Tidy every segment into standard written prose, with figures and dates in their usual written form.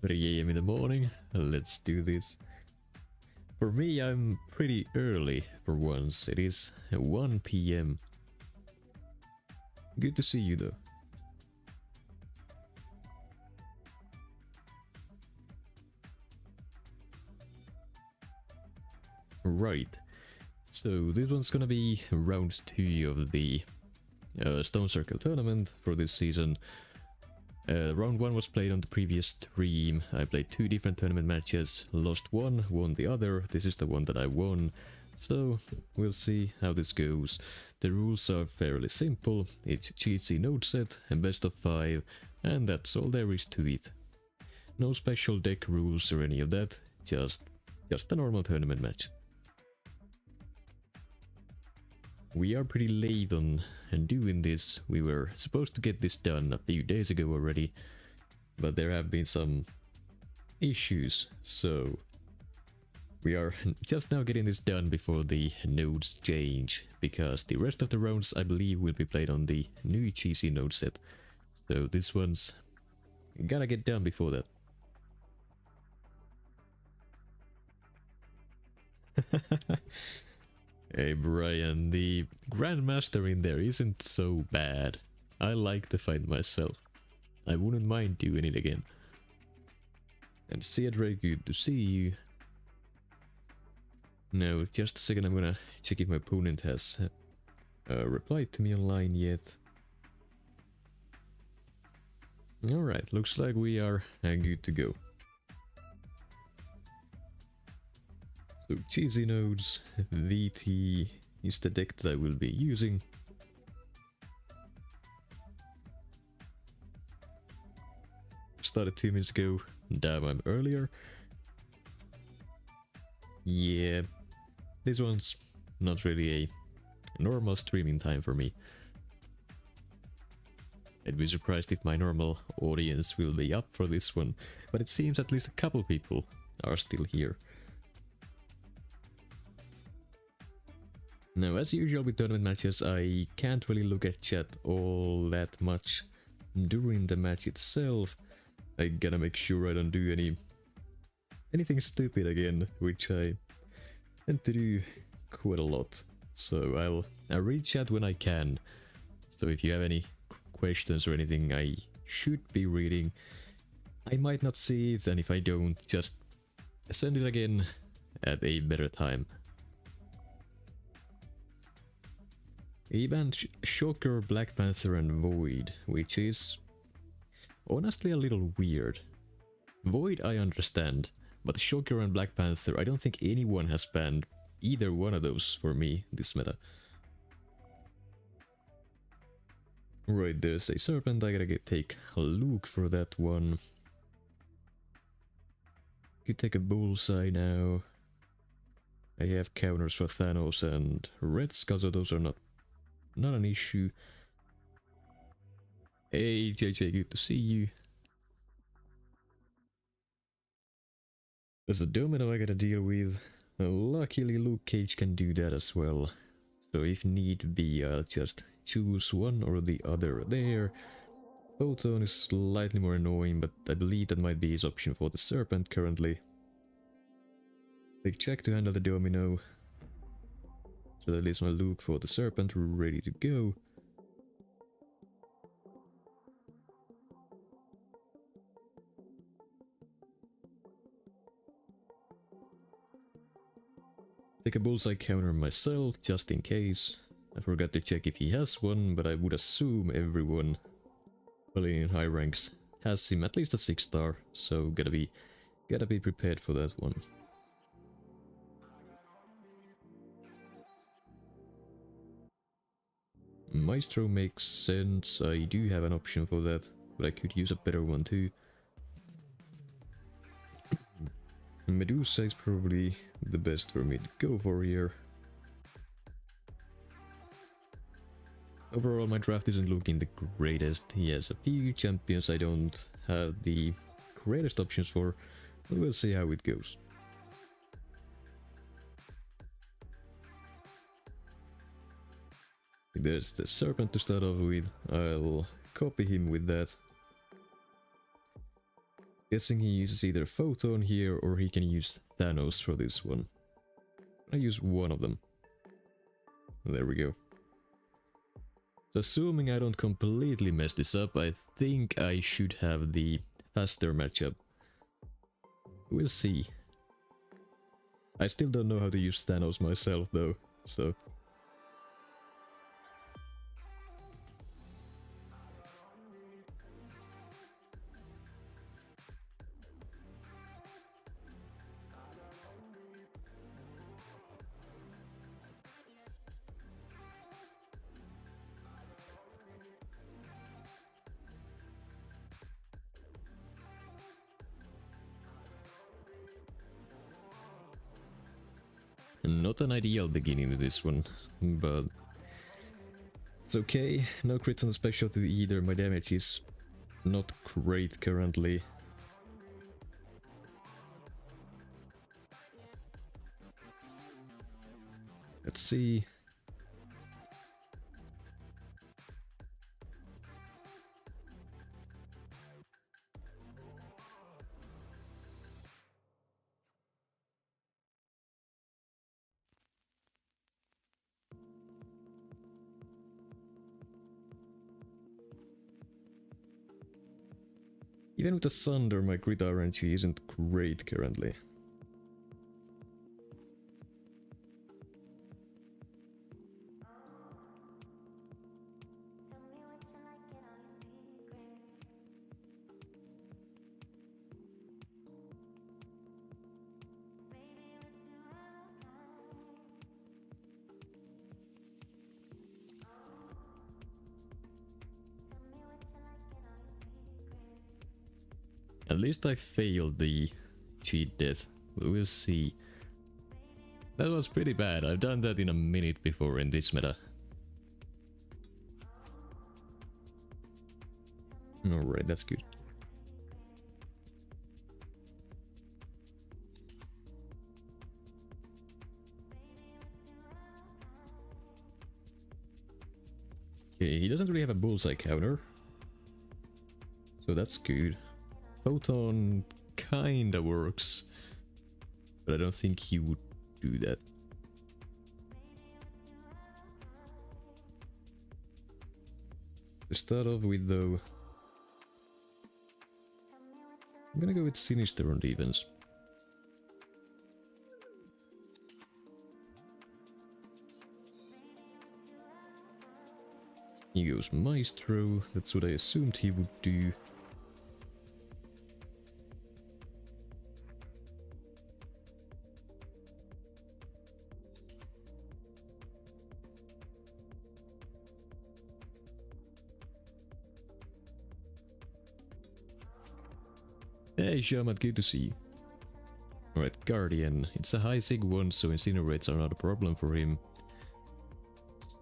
3 AM in the morning. Let's do this. For me, I'm pretty early for once. It is 1 PM. Good to see you though. Right. So this one's gonna be round 2 of the Stone Circle tournament for this season. Round 1 was played on the previous stream. I played 2 different tournament matches, lost one, won the other. This is the one that I won. So we'll see how this goes. The rules are fairly simple. It's GC node set and best of 5, and that's all there is to it. No special deck rules or any of that, just a normal tournament match. We are pretty late on doing this. We were supposed to get this done a few days ago already, but there have been some issues, so we are just now getting this done before the nodes change, because the rest of the rounds I believe will be played on the new GC node set. So this one's gotta get done before that. Hey Brian, the Grandmaster in there isn't so bad. I like the fight myself. I wouldn't mind doing it again. And Cedric, good to see you. Now, just a second, I'm gonna check if my opponent has replied to me online yet. Alright, looks like we are good to go. So GC nodes, VT is the deck that I will be using. Started 2 minutes ago, damn I'm earlier. Yeah, this one's not really a normal streaming time for me. I'd be surprised if my normal audience will be up for this one, but it seems at least a couple people are still here. Now, as usual with tournament matches, I can't really look at chat all that much during the match itself. I gotta make sure I don't do anything stupid again, which I tend to do quite a lot. So I'll read chat when I can. So if you have any questions or anything I should be reading, I might not see it, and if I don't, just send it again at a better time. Even Shocker, Black Panther and Void, which is honestly a little weird. Void I understand, but Shocker and Black Panther, I don't think anyone has banned either one of those for me this meta. Right, there's a Serpent, I gotta take a look for that one. Could take a Bullseye now. I have counters for Thanos and Red Skull, so those are not an issue. Hey JJ, good to see you. There's a domino I gotta deal with. Luckily Luke Cage can do that as well. So if need be, I'll just choose one or the other there. Photon is slightly more annoying, but I believe that might be his option for the Serpent currently. Take Jack to handle the domino. So that leaves my Luke for the Serpent ready to go. Take a Bullseye counter myself, just in case. I forgot to check if he has one, but I would assume everyone playing in high ranks has him at least a 6-star, so gotta be prepared for that one. Maestro makes sense. I do have an option for that, but I could use a better one too. Medusa is probably the best for me to go for here. Overall, my draft isn't looking the greatest. He has a few champions I don't have the greatest options for, but we'll see how it goes. There's the Serpent to start off with. I'll copy him with that. Guessing he uses either Photon here or he can use Thanos for this one. I use one of them. There we go. So assuming I don't completely mess this up, I think I should have the faster matchup. We'll see. I still don't know how to use Thanos myself though, so... Not an ideal beginning to this one, but it's okay. No crits on the specialty either. My damage is not great currently. Let's see. Even with the Sunder, my crit RNG isn't great currently. At least I failed the cheat death. We'll see. That was pretty bad. I've done that in a minute before in this meta. Alright, that's good. Okay, he doesn't really have a bullseye counter. So that's good. Photon kinda works, but I don't think he would do that. To start off with though, I'm gonna go with Sinister on defense. He goes Maestro, that's what I assumed he would do. Hey Shaman, good to see you. Alright, Guardian. It's a high sig one, so incinerates are not a problem for him.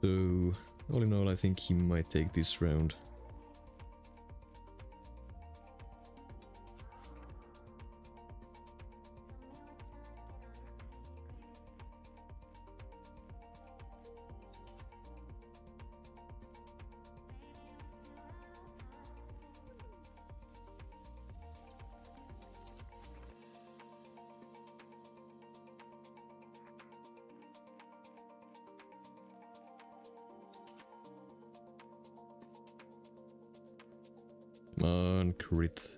So, all in all, I think he might take this round. Come on, crit.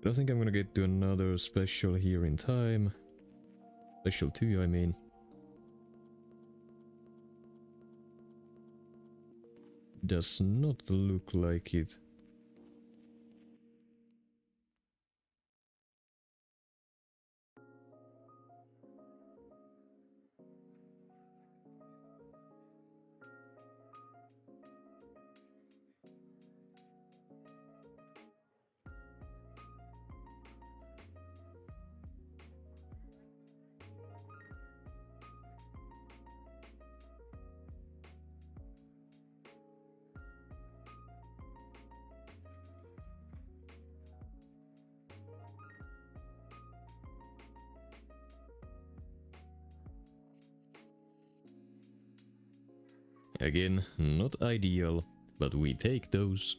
I don't think I'm gonna get to another special here in time. Special 2, I mean. Does not look like it. Again, not ideal. but we take those.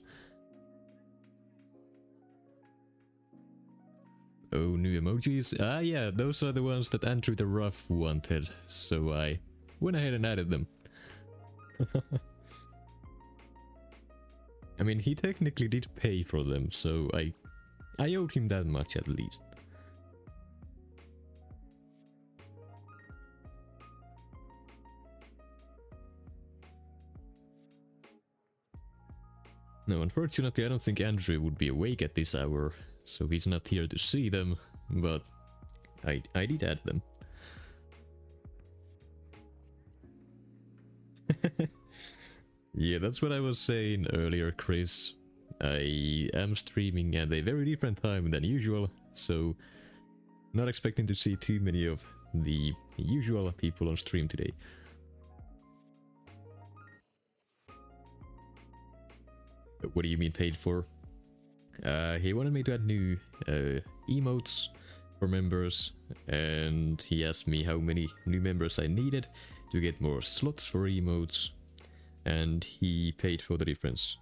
Oh, new emojis? Ah yeah, those are the ones that Andrew the Rough wanted, so I went ahead and added them. I mean, he technically did pay for them, so I owed him that much at least. No, unfortunately I don't think Andrew would be awake at this hour, so he's not here to see them, but I did add them. Yeah, that's what I was saying earlier, Chris. I am streaming at a very different time than usual, so not expecting to see too many of the usual people on stream today. What do you mean paid for? He wanted me to add new emotes for members, and he asked me how many new members I needed to get more slots for emotes, and he paid for the difference.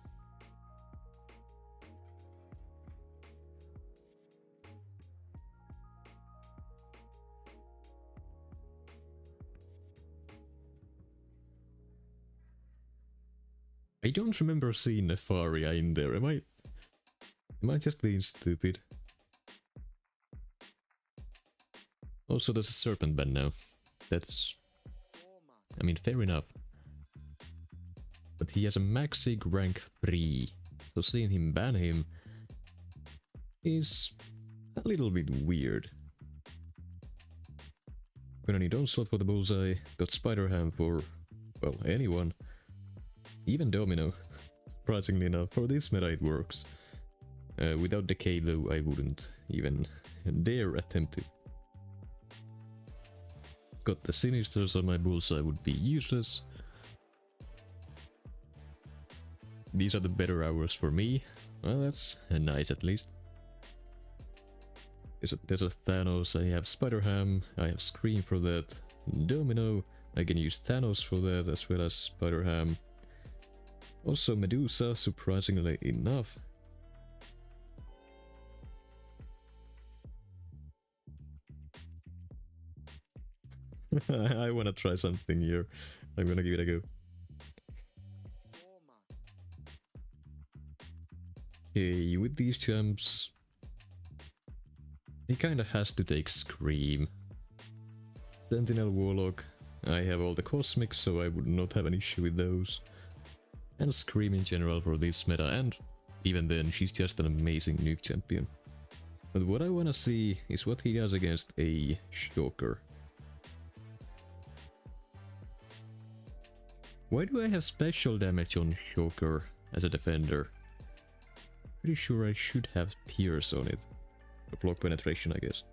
I don't remember seeing Nefaria in there. Am I just being stupid? Also, there's a serpent ban now. That's... I mean, fair enough. But he has a maxig rank 3, so seeing him ban him is a little bit weird. Gonna need onslaught for the bullseye, got spider ham for, well, anyone. Even Domino, surprisingly enough. For this meta it works. Without decay though, I wouldn't even dare attempt to. Got the Sinisters on my bullseye, would be useless. These are the better hours for me. Well, that's nice at least. There's a Thanos, I have Spider-Ham, I have Scream for that. Domino, I can use Thanos for that as well as Spider-Ham. Also Medusa, surprisingly enough. I wanna try something here. I'm gonna give it a go. Okay, with these jumps, he kinda has to take Scream. Sentinel Warlock, I have all the cosmics, so I would not have an issue with those. And Scream in general for this meta, and even then, she's just an amazing nuke champion. But what I wanna see is what he does against a Shocker. Why do I have special damage on Shocker as a defender? Pretty sure I should have Pierce on it. For block penetration, I guess.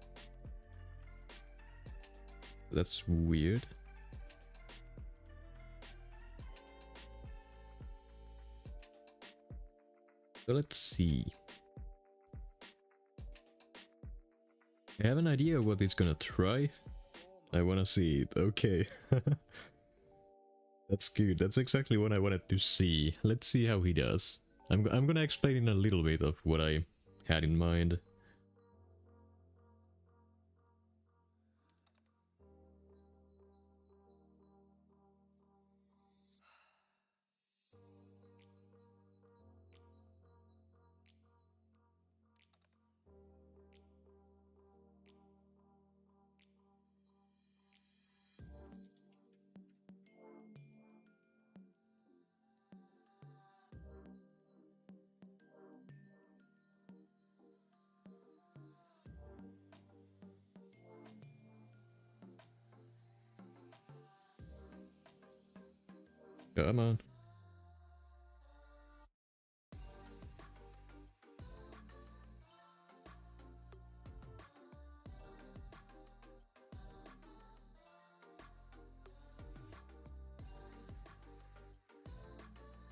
That's weird. So let's see. I have an idea what it's gonna try. I wanna see it. Okay. That's good. That's exactly what I wanted to see. Let's see how he does. I'm gonna explain in a little bit of what I had in mind. Come on.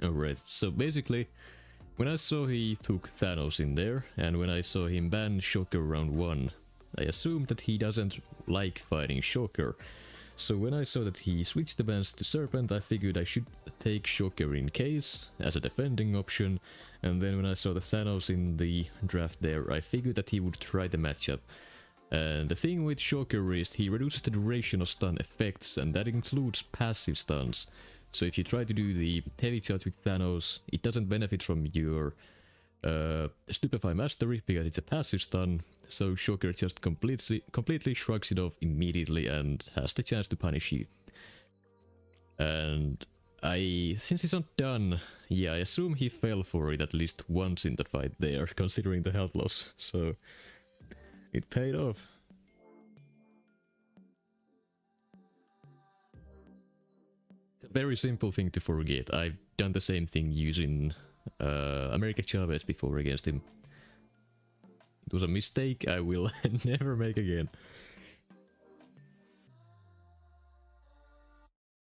Alright, so basically, when I saw he took Thanos in there, and when I saw him ban Shocker round 1, I assumed that he doesn't like fighting Shocker. So when I saw that he switched the bans to Serpent, I figured I should take Shocker in case, as a defending option, and then when I saw the Thanos in the draft there, I figured that he would try the matchup. And the thing with Shocker is he reduces the duration of stun effects, and that includes passive stuns. So if you try to do the heavy charge with Thanos, it doesn't benefit from your Stupefy Mastery because it's a passive stun, so Shocker just completely shrugs it off immediately and has the chance to punish you. And since he's not done, yeah, I assume he fell for it at least once in the fight there, considering the health loss, so it paid off. It's a very simple thing to forget. I've done the same thing using America Chavez before against him. It was a mistake I will never make again.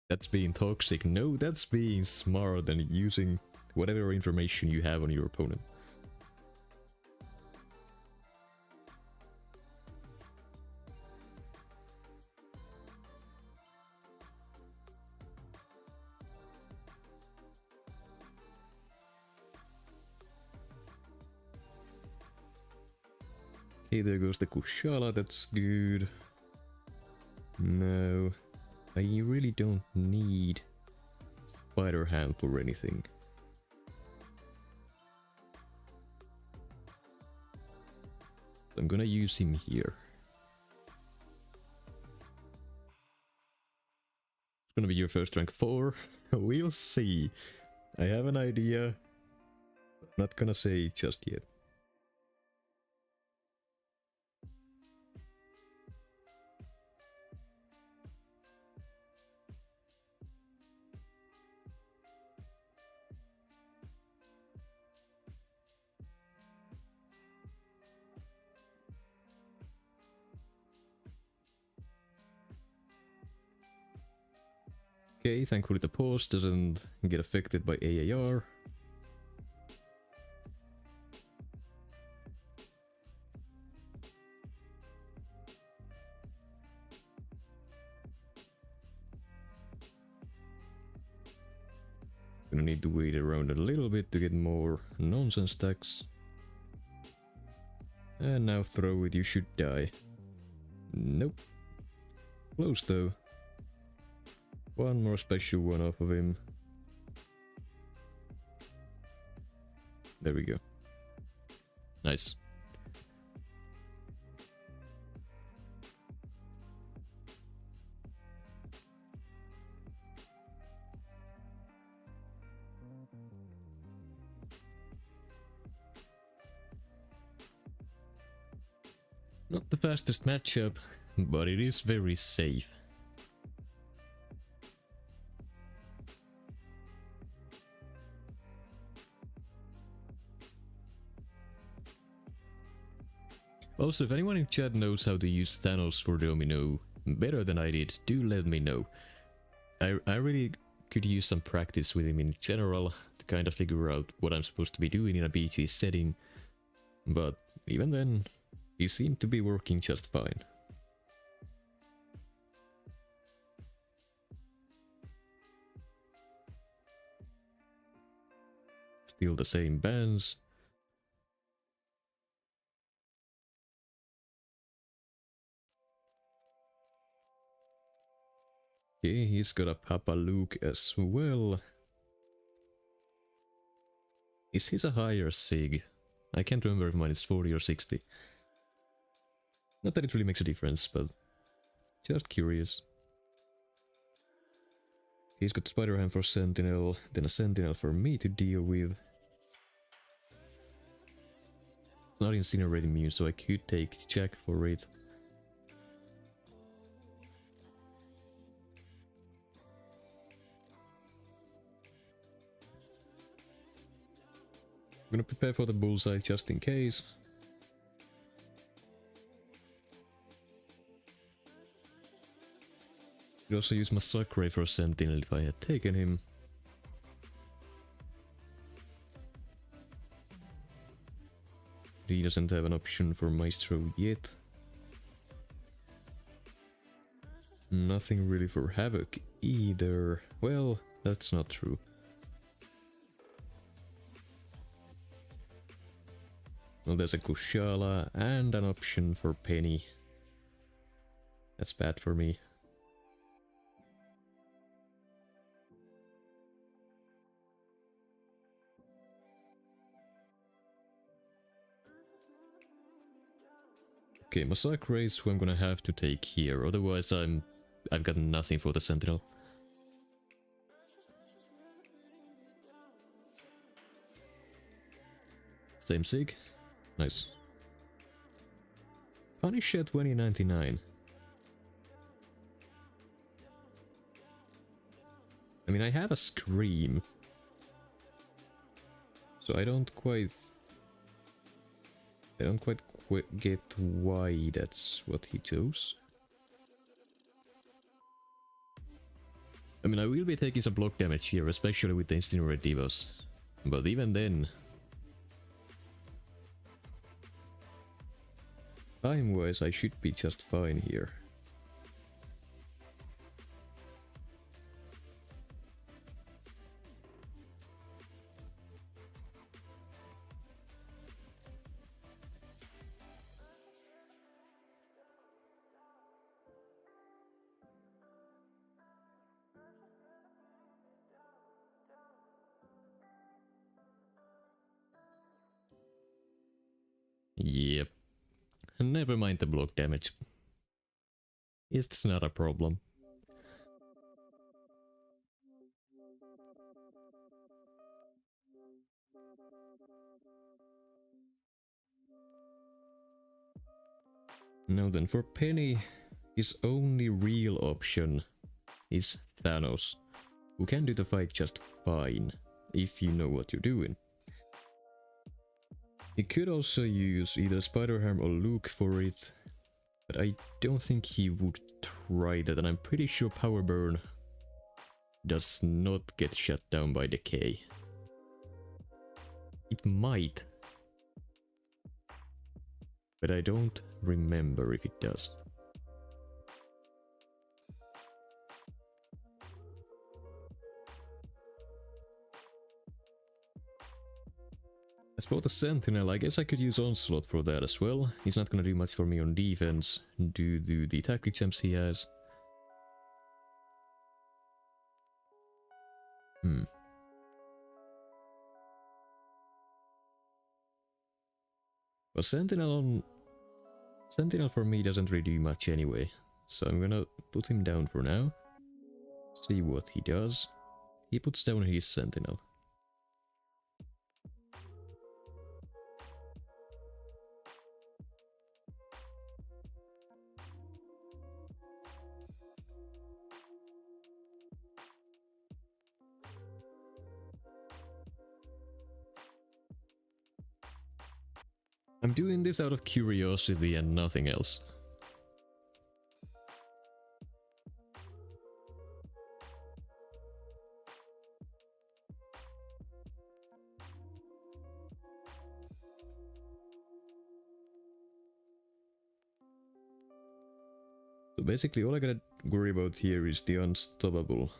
That's being toxic. No, that's being smart and using whatever information you have on your opponent. Okay, there goes the Kushala, that's good. No, I really don't need Spider Ham for anything. I'm gonna use him here. It's gonna be your first rank 4. We'll see. I have an idea. Not gonna say it just yet. Okay, thankfully the pause doesn't get affected by AAR. Gonna need to wait around a little bit to get more nonsense stacks. And now throw it, you should die. Nope. Close though. One more special one off of him. There we go. Nice. Not the fastest matchup, but it is very safe. Also, if anyone in chat knows how to use Thanos for Domino better than I did, do let me know. I really could use some practice with him in general to kind of figure out what I'm supposed to be doing in a BG setting, but even then, he seemed to be working just fine. Still the same bans. Okay, he's got a Papa Luke as well. Is his a higher Sig? I can't remember if mine is 40 or 60. Not that it really makes a difference, but just curious. He's got Spider-Ham for Sentinel, then a Sentinel for me to deal with. It's not Incinerate immune, so I could take Jack for it. I'm gonna prepare for the bullseye just in case. Could also use my Sacre for Sentinel if I had taken him. He doesn't have an option for Maestro yet. Nothing really for Havoc either. Well, that's not true. Well, there's a Kushala and an option for Penny. That's bad for me. Okay, Massacre is who I'm gonna have to take here, otherwise I've got nothing for the Sentinel. Same sig. Nice. Punish at 2099. I mean, I have a Scream. So I don't quite get why that's what he chose. I mean, I will be taking some block damage here, especially with the Incinerate Divas. But even then... time-wise, I should be just fine here. Yep. Never mind the block damage. It's not a problem. Now then, for Penny, his only real option is Thanos, who can do the fight just fine, if you know what you're doing. He could also use either Spider-Ham or Luke for it, but I don't think he would try that, and I'm pretty sure Power Burn does not get shut down by Decay. It might, but I don't remember if it does. As for the Sentinel, I guess I could use Onslaught for that as well. He's not gonna do much for me on defense due to the tactic gems he has. Well, Sentinel for me doesn't really do much anyway, so I'm gonna put him down for now. See what he does. He puts down his Sentinel. I'm doing this out of curiosity and nothing else. So basically all I gotta worry about here is the Unstoppable.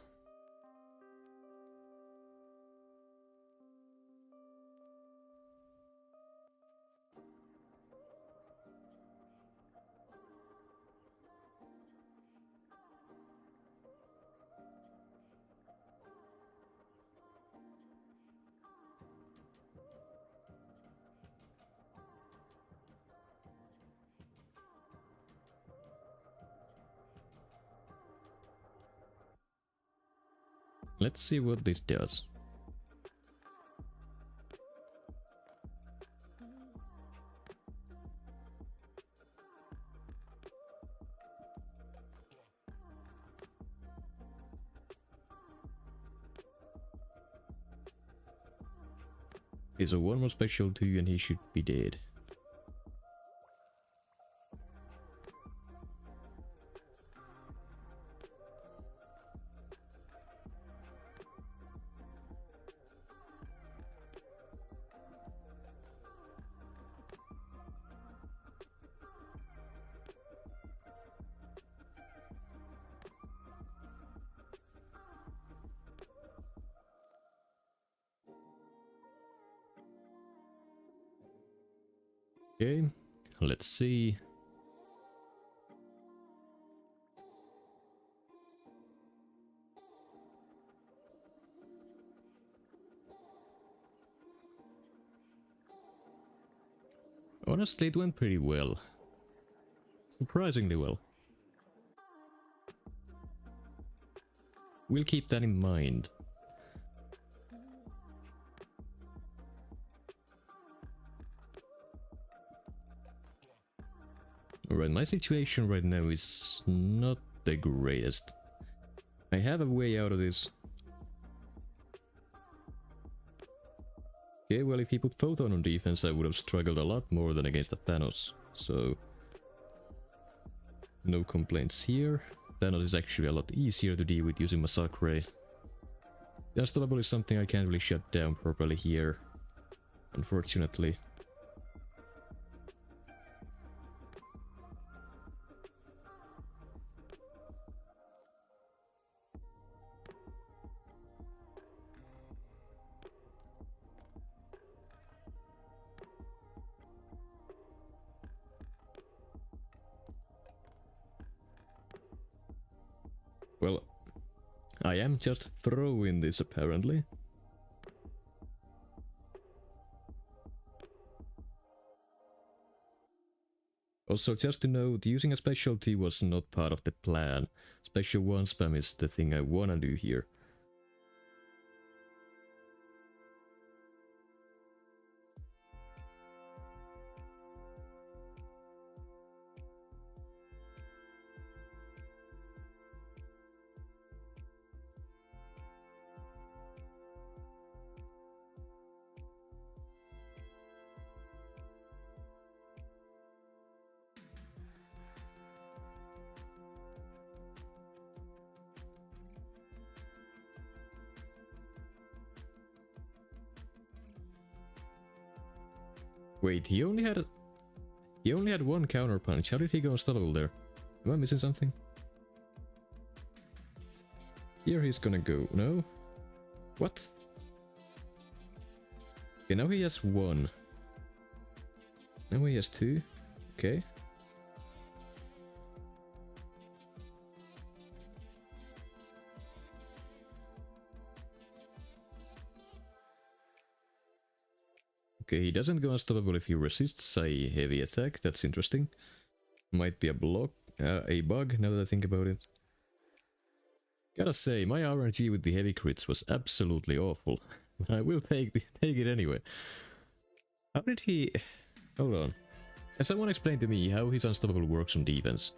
Let's see what this does. Okay, so one more special 2 and he should be dead. Okay, let's see. Honestly, it went pretty well. Surprisingly well. We'll keep that in mind. Alright, my situation right now is not the greatest. I have a way out of this. Okay, well, if he put Photon on defense, I would have struggled a lot more than against the Thanos. So, no complaints here. Thanos is actually a lot easier to deal with using MCOC Ray. The Unstoppable is something I can't really shut down properly here, unfortunately. Well, I am just throwing this apparently. Also, just to note, using a specialty was not part of the plan. Special 1 spam is the thing I wanna do here. Wait, he only had one counter punch. How did he go unstoppable there? Am I missing something? Here he's gonna go. No? What? Okay, now he has 1. Now he has 2. Okay. Okay, he doesn't go unstoppable if he resists a heavy attack. That's interesting. Might be a bug now that I think about it. Gotta say, my RNG with the heavy crits was absolutely awful. But I will take it anyway. How did he... Hold on. Can someone explain to me how his unstoppable works on defense?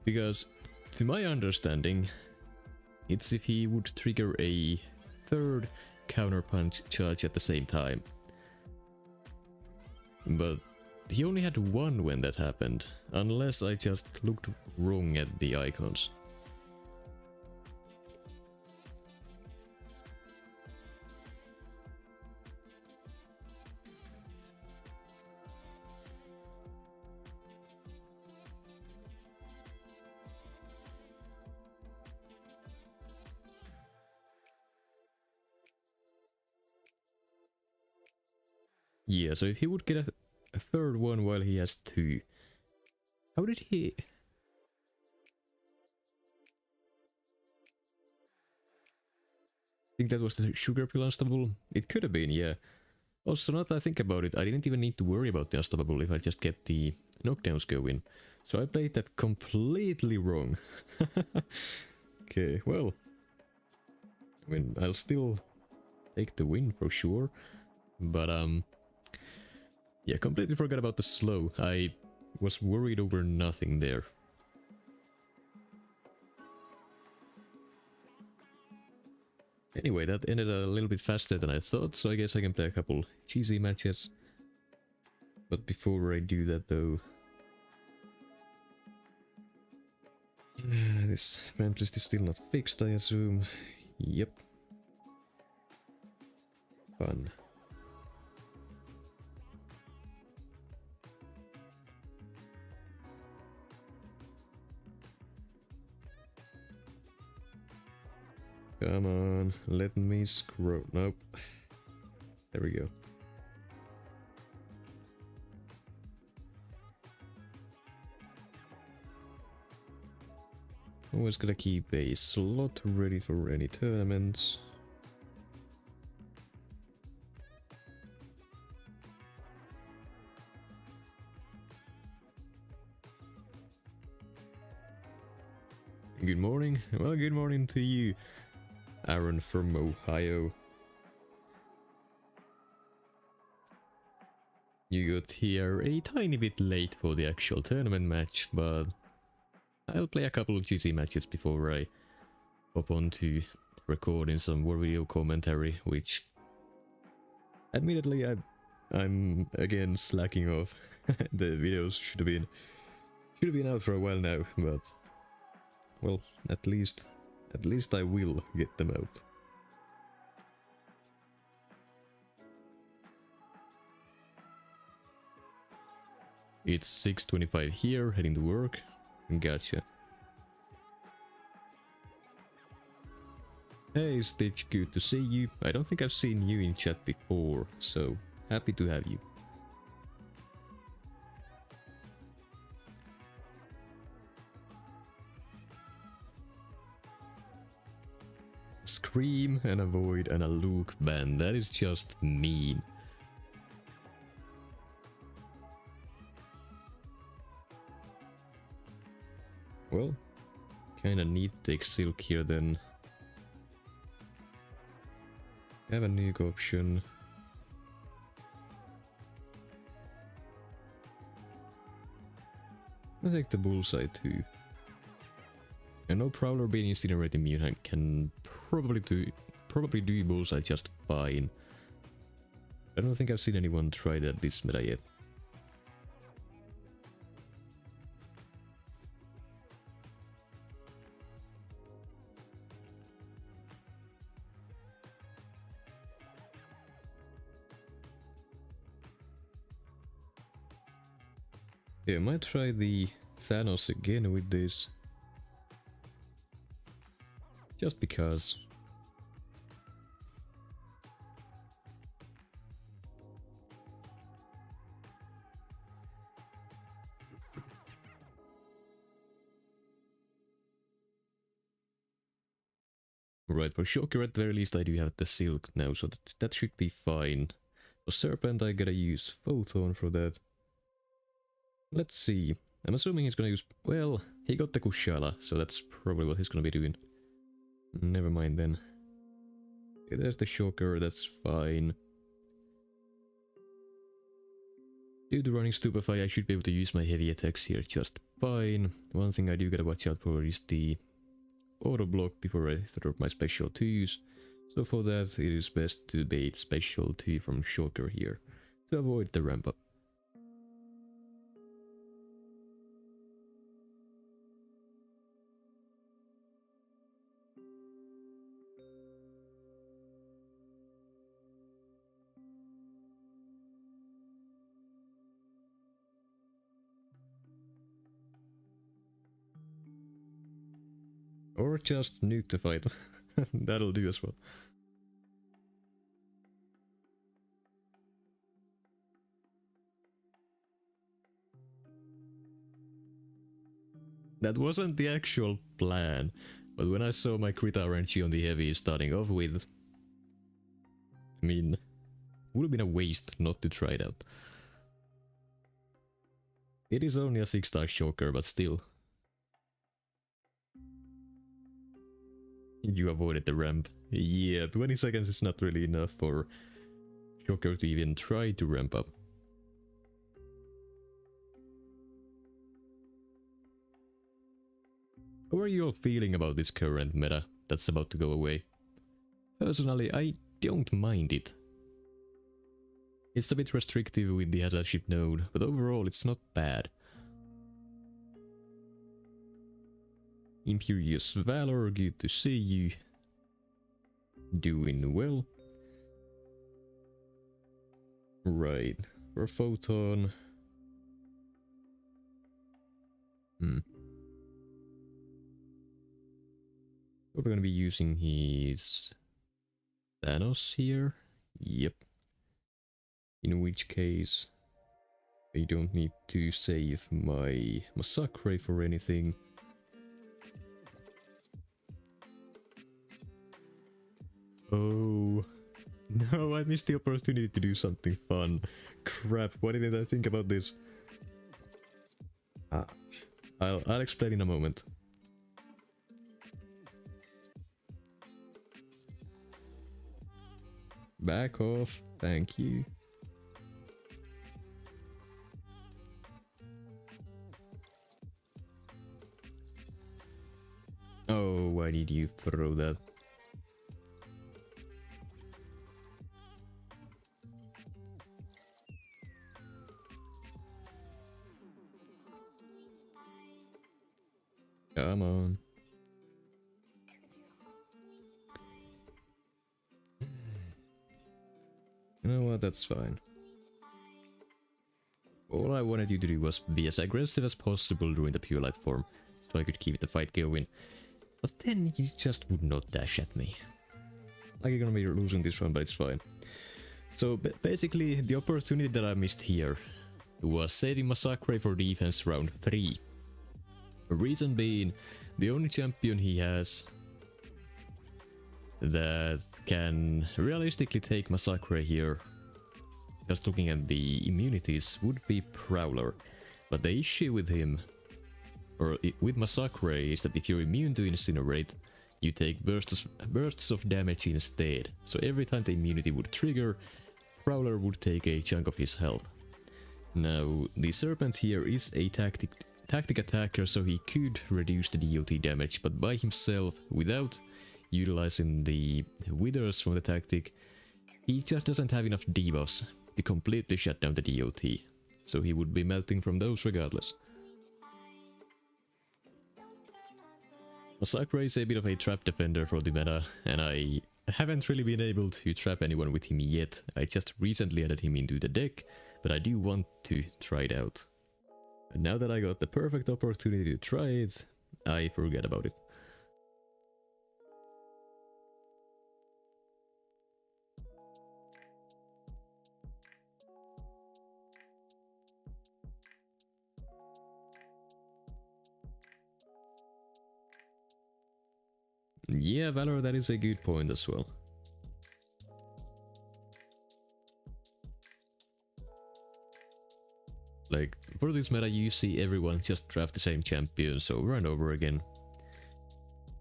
Because, to my understanding, it's if he would trigger a 3rd counterpunch charge at the same time. But he only had 1 when that happened, unless I just looked wrong at the icons. Yeah, so if he would get a 3rd one while he has 2. How did he... I think that was the sugar pill unstoppable? It could have been, yeah. Also, now that I think about it, I didn't even need to worry about the unstoppable if I just kept the knockdowns going. So I played that completely wrong. Okay, well... I mean, I'll still take the win for sure. But, yeah, completely forgot about the slow. I was worried over nothing there. Anyway, that ended a little bit faster than I thought, so I guess I can play a couple cheesy matches. But before I do that though... this friend list is still not fixed, I assume. Yep. Fun. Come on, let me scroll. Nope. There we go. Always gotta keep a slot ready for any tournaments. Good morning. Well, good morning to you, Aaron from Ohio. You got here a tiny bit late for the actual tournament match, but I'll play a couple of GT matches before I hop on to recording some more video commentary, which admittedly I'm again slacking off. The videos should have been out for a while now, but well, at least I will get them out. It's 6:25 here, heading to work. Gotcha. Hey Stitch, good to see you. I don't think I've seen you in chat before, so happy to have you. Scream and avoid an Luke ban, that is just mean. Well, kinda need to take Silk here then. Have a nuke option. I'll take the bullseye too. And no Prowler being incinerated immune can probably do bullseye just fine. I don't think I've seen anyone try that this meta yet. Yeah, I might try the Thanos again with this. Just because. Right, for Shocker at the very least I do have the Silk now, so that should be fine. For Serpent I gotta use Photon for that. Let's see. I'm assuming he's gonna use... Well, he got the Kushala, so that's probably what he's gonna be doing. Never mind then. Okay, there's the Shocker, that's fine. Due to running Stupefy, I should be able to use my heavy attacks here just fine. One thing I do gotta watch out for is the auto block before I throw up my special 2s. So for that, it is best to bait special 2 from Shocker here to avoid the ramp up. Or just nuke the fight. That'll do as well. That wasn't the actual plan, but when I saw my crit RNG on the heavy starting off with... I mean, would have been a waste not to try it out. It is only a 6-star Shocker, but still. You avoided the ramp. Yeah, 20 seconds is not really enough for Shocker to even try to ramp up. How are you all feeling about this current meta that's about to go away? Personally, I don't mind it. It's a bit restrictive with the hazard ship node, but overall it's not bad. Imperious Valor, good to see you. Doing well. Right, for Photon. We're gonna be using his Thanos here. Yep. In which case, I don't need to save my Massacre for anything. Oh, no, I missed the opportunity to do something fun. Crap, why didn't I think about this? Ah, I'll explain in a moment. Back off, thank you. Oh, why did you throw that? Come on. You know what, that's fine. All I wanted you to do was be as aggressive as possible during the pure light form, so I could keep the fight going. But then you just would not dash at me. Like you're gonna be losing this one, but it's fine. So basically, the opportunity that I missed here was saving Massacre for defense round 3. The reason being, the only champion he has that can realistically take Massacre here, just looking at the immunities, would be Prowler. But the issue with him, or with Massacre, is that if you're immune to Incinerate, you take bursts of damage instead. So every time the immunity would trigger, Prowler would take a chunk of his health. Now, the Serpent here is a tactic attacker, so he could reduce the DOT damage, but by himself, without utilizing the withers from the tactic, he just doesn't have enough debuffs to completely shut down the DOT, so he would be melting from those regardless. Massacre is a bit of a trap defender for the meta, and I haven't really been able to trap anyone with him yet. I just recently added him into the deck, but I do want to try it out. And now that I got the perfect opportunity to try it, I forget about it. Yeah, Valor, that is a good point as well. Like, for this meta you see everyone just draft the same champions over and over again.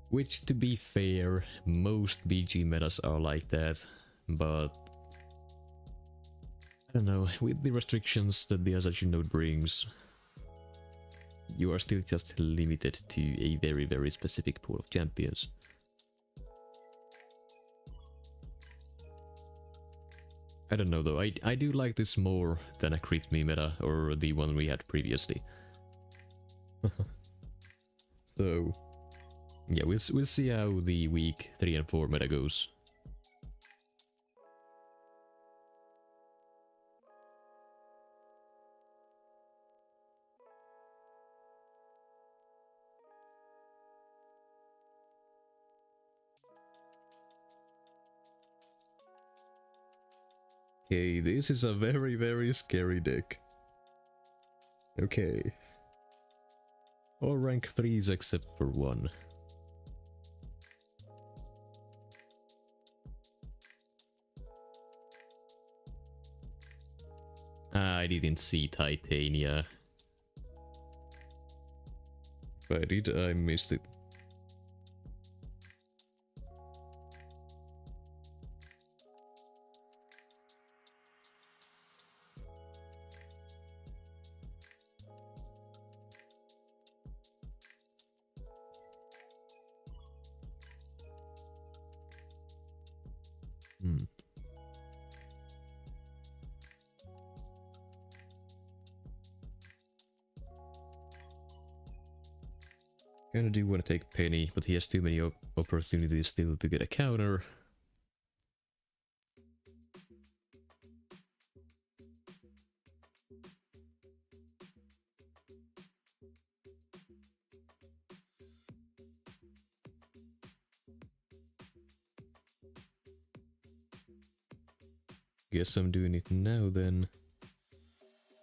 Which, to be fair, most BG metas are like that, but I don't know, with the restrictions that the Ascension node brings, you are still just limited to a very, very specific pool of champions. I don't know though, I do like this more than a crit me meta or the one we had previously. So yeah, we'll see how the week 3 and 4 meta goes. Okay, this is a very, very scary deck. Okay. All rank 3s except for 1. I didn't see Titania. If I did, I missed it. Kinda do want to take Penny, but he has too many opportunities still to get a counter. Guess I'm doing it now then.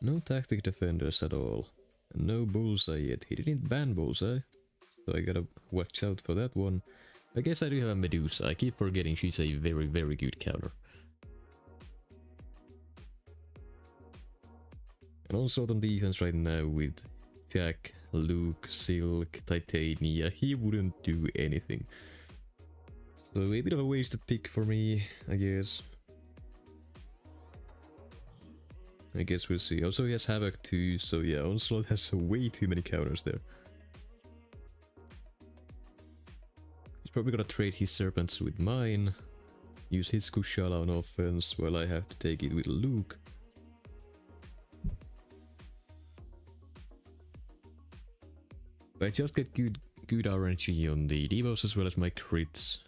No tactic defenders at all. And no bullseye yet. He didn't ban bullseye, so I gotta watch out for that one. I guess I do have a Medusa. I keep forgetting she's a very, very good counter. And also on defense right now with Jack, Luke, Silk, Titania, he wouldn't do anything. So a bit of a wasted pick for me, I guess. I guess we'll see. Also he has Havoc too, so yeah, Onslaught has way too many counters there. He's probably gonna trade his Serpents with mine, use his Kushala on offense, while I have to take it with Luke. I just get good RNG on the Devos as well as my crits.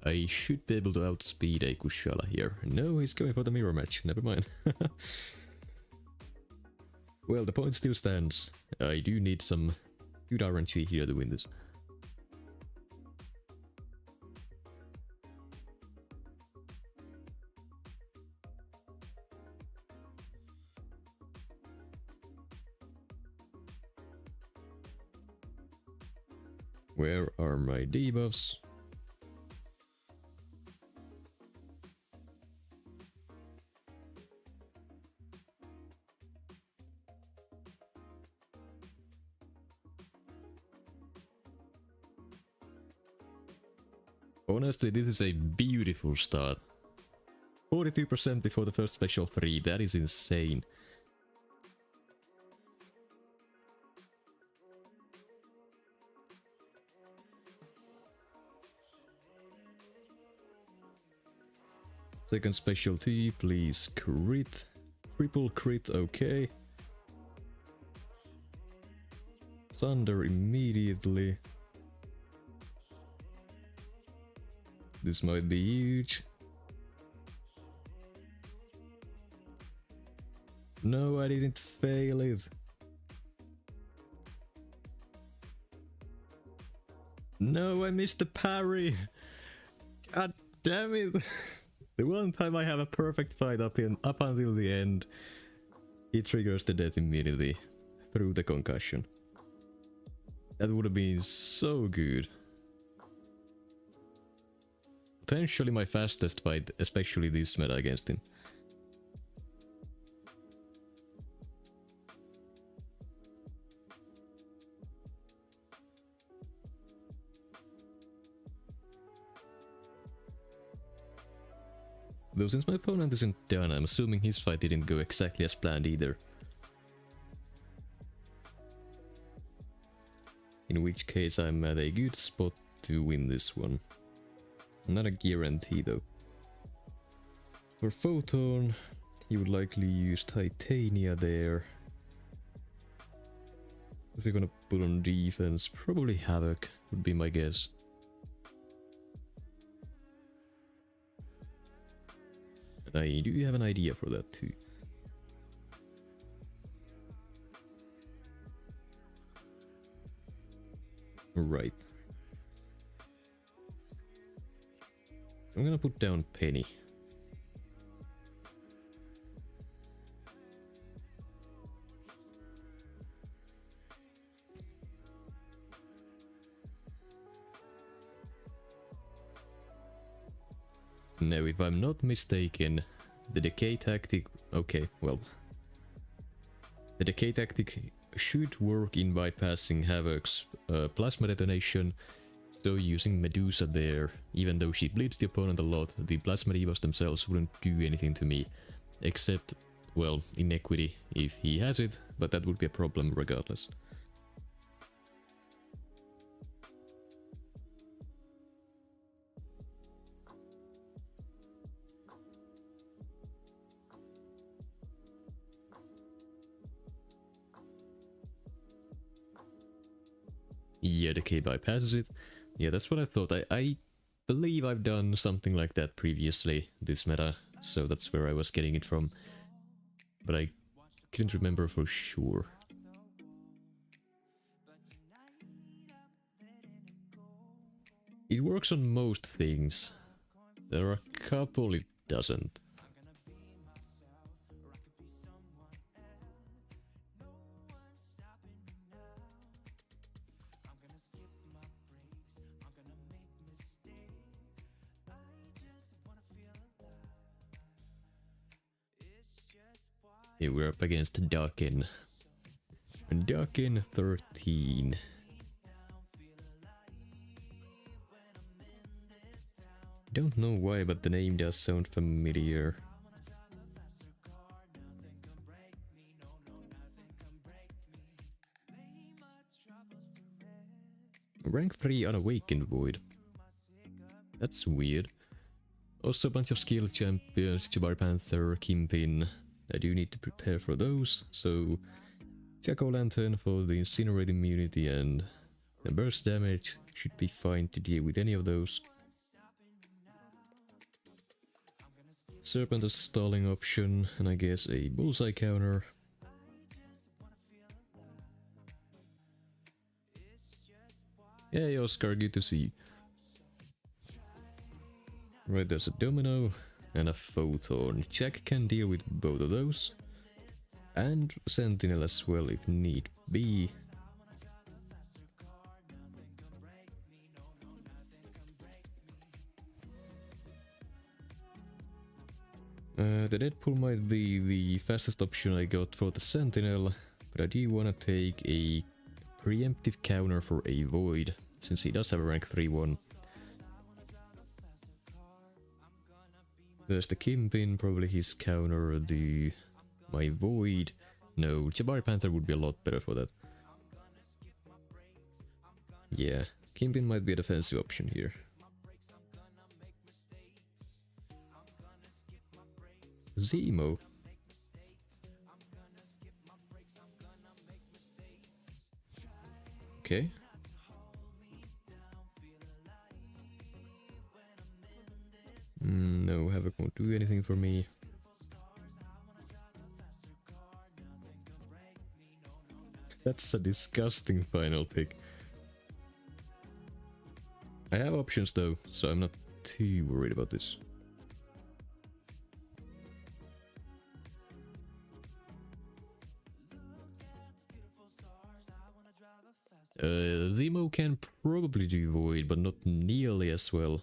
I should be able to outspeed a Kushala here. No, he's going for the mirror match, never mind. Well, the point still stands. I do need some good RNG here to win this. Where are my debuffs? Honestly, this is a beautiful start. 42% before the first special 3, that is insane. Second specialty, please crit. Triple crit, okay. Thunder immediately. This might be huge. No, I didn't fail it. No, I missed the parry. God damn it. The one time I have a perfect fight up until the end, he triggers the death immunity through the concussion. That would have been so good. Potentially my fastest fight, especially this meta against him. Though since my opponent isn't done, I'm assuming his fight didn't go exactly as planned either. In which case I'm at a good spot to win this one. Not a guarantee though. For Photon, he would likely use Titania there. If we're gonna put on defense, probably Havoc would be my guess. And I do have an idea for that too. Right. I'm gonna put down Penny. Now, if I'm not mistaken, the decay tactic... Okay, well... The decay tactic should work in bypassing Havoc's plasma detonation, so using Medusa there, even though she bleeds the opponent a lot, the plasma divas themselves wouldn't do anything to me. Except, well, inequity if he has it, but that would be a problem regardless. Yeah, decay bypasses it. Yeah, that's what I thought. I believe I've done something like that previously, this meta, so that's where I was getting it from. But I couldn't remember for sure. It works on most things. There are a couple it doesn't. Yeah, we're up against Duckin. Duckin 13. Don't know why, but the name does sound familiar. Rank 3 Unawakened Void. That's weird. Also a bunch of skill champions, Jabari Panther, Kimpin. I do need to prepare for those, so Jack-O-Lantern for the Incinerate immunity and the burst damage should be fine to deal with any of those. Serpent as a stalling option, and I guess a bullseye counter. Hey Oscar, good to see you. Right, there's a domino and a photon. Jack can deal with both of those. And Sentinel as well if need be. The Deadpool might be the fastest option I got for the Sentinel, but I do want to take a preemptive counter for a Void, since he does have a rank 3-1. There's the Kimpin, probably his counter, my Void. No, Jabari Panther would be a lot better for that. Yeah, Kimpin might be a defensive option here. Zemo. Okay. No, Havoc won't do anything for me. That's a disgusting final pick. I have options though, so I'm not too worried about this. Zemo can probably do Void, but not nearly as well.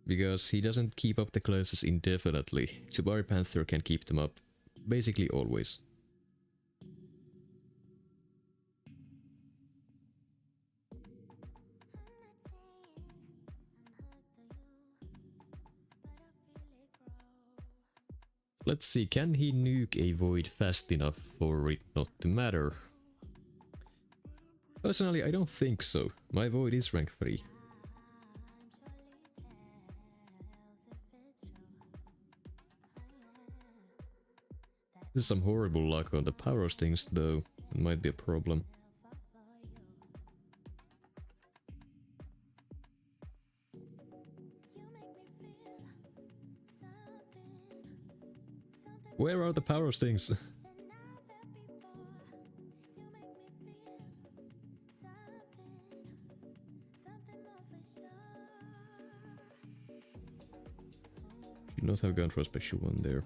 Because he doesn't keep up the classes indefinitely. Jabari Panther can keep them up basically always. Let's see, can he nuke a Void fast enough for it not to matter? Personally, I don't think so. My Void is rank 3. This is some horrible luck on the power stings though. It might be a problem. Where are the power stings? Should not have gone for a special one there.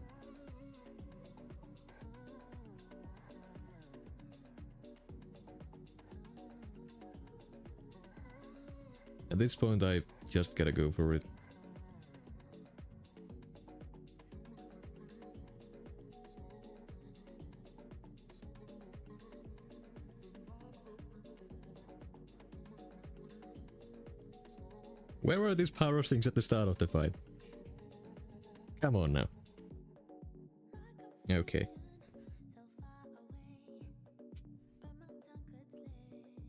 At this point I just gotta go for it. Where were these power stings at the start of the fight? Come on now. Okay.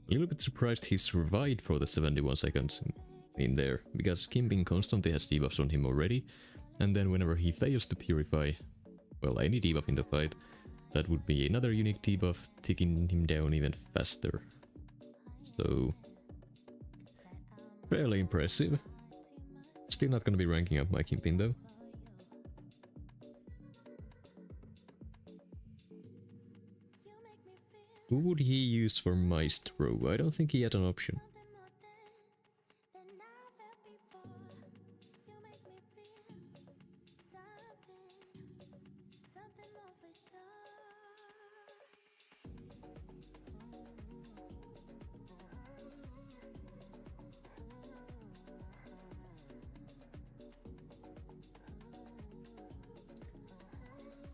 A little bit surprised he survived for the 71 seconds in there, because Kimpin constantly has debuffs on him already, and then whenever he fails to purify, well, any debuff in the fight, that would be another unique debuff, taking him down even faster. So, fairly impressive. Still not gonna be ranking up my Kimpin though. Who would he use for Maestro? I don't think he had an option.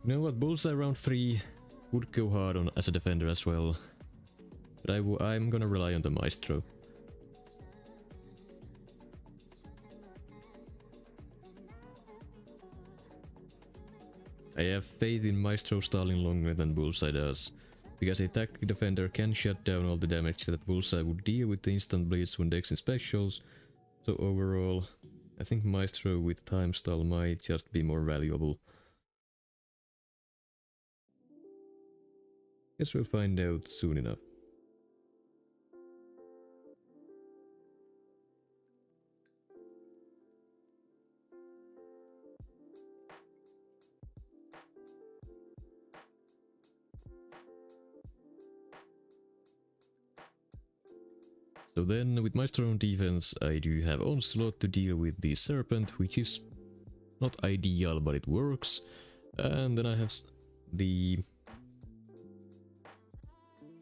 You know what, Bullseye round 3 would go hard on as a defender as well. But I'm gonna rely on the Maestro. I have faith in Maestro stalling longer than Bullseye does, because a tactic defender can shut down all the damage that Bullseye would deal with the instant bleeds when dexing specials, so overall, I think Maestro with time stall might just be more valuable. Guess we'll find out soon enough. So then, with Maestro on defense, I do have Onslaught to deal with the Serpent, which is not ideal, but it works. And then I have the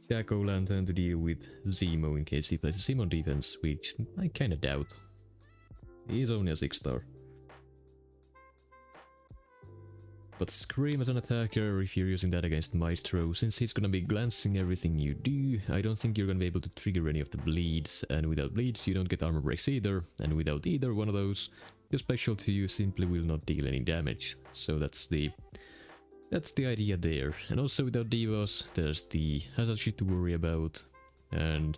Jack-O-Lantern to deal with Zemo in case he plays Zemo on defense, which I kinda doubt. He is only a 6-star. But Scream as an attacker, if you're using that against Maestro, since he's gonna be glancing everything you do, I don't think you're gonna be able to trigger any of the bleeds, and without bleeds you don't get armor breaks either, and without either one of those, your special to you simply will not deal any damage. So that's the idea there. And also without Divas, there's the hazard shit to worry about, and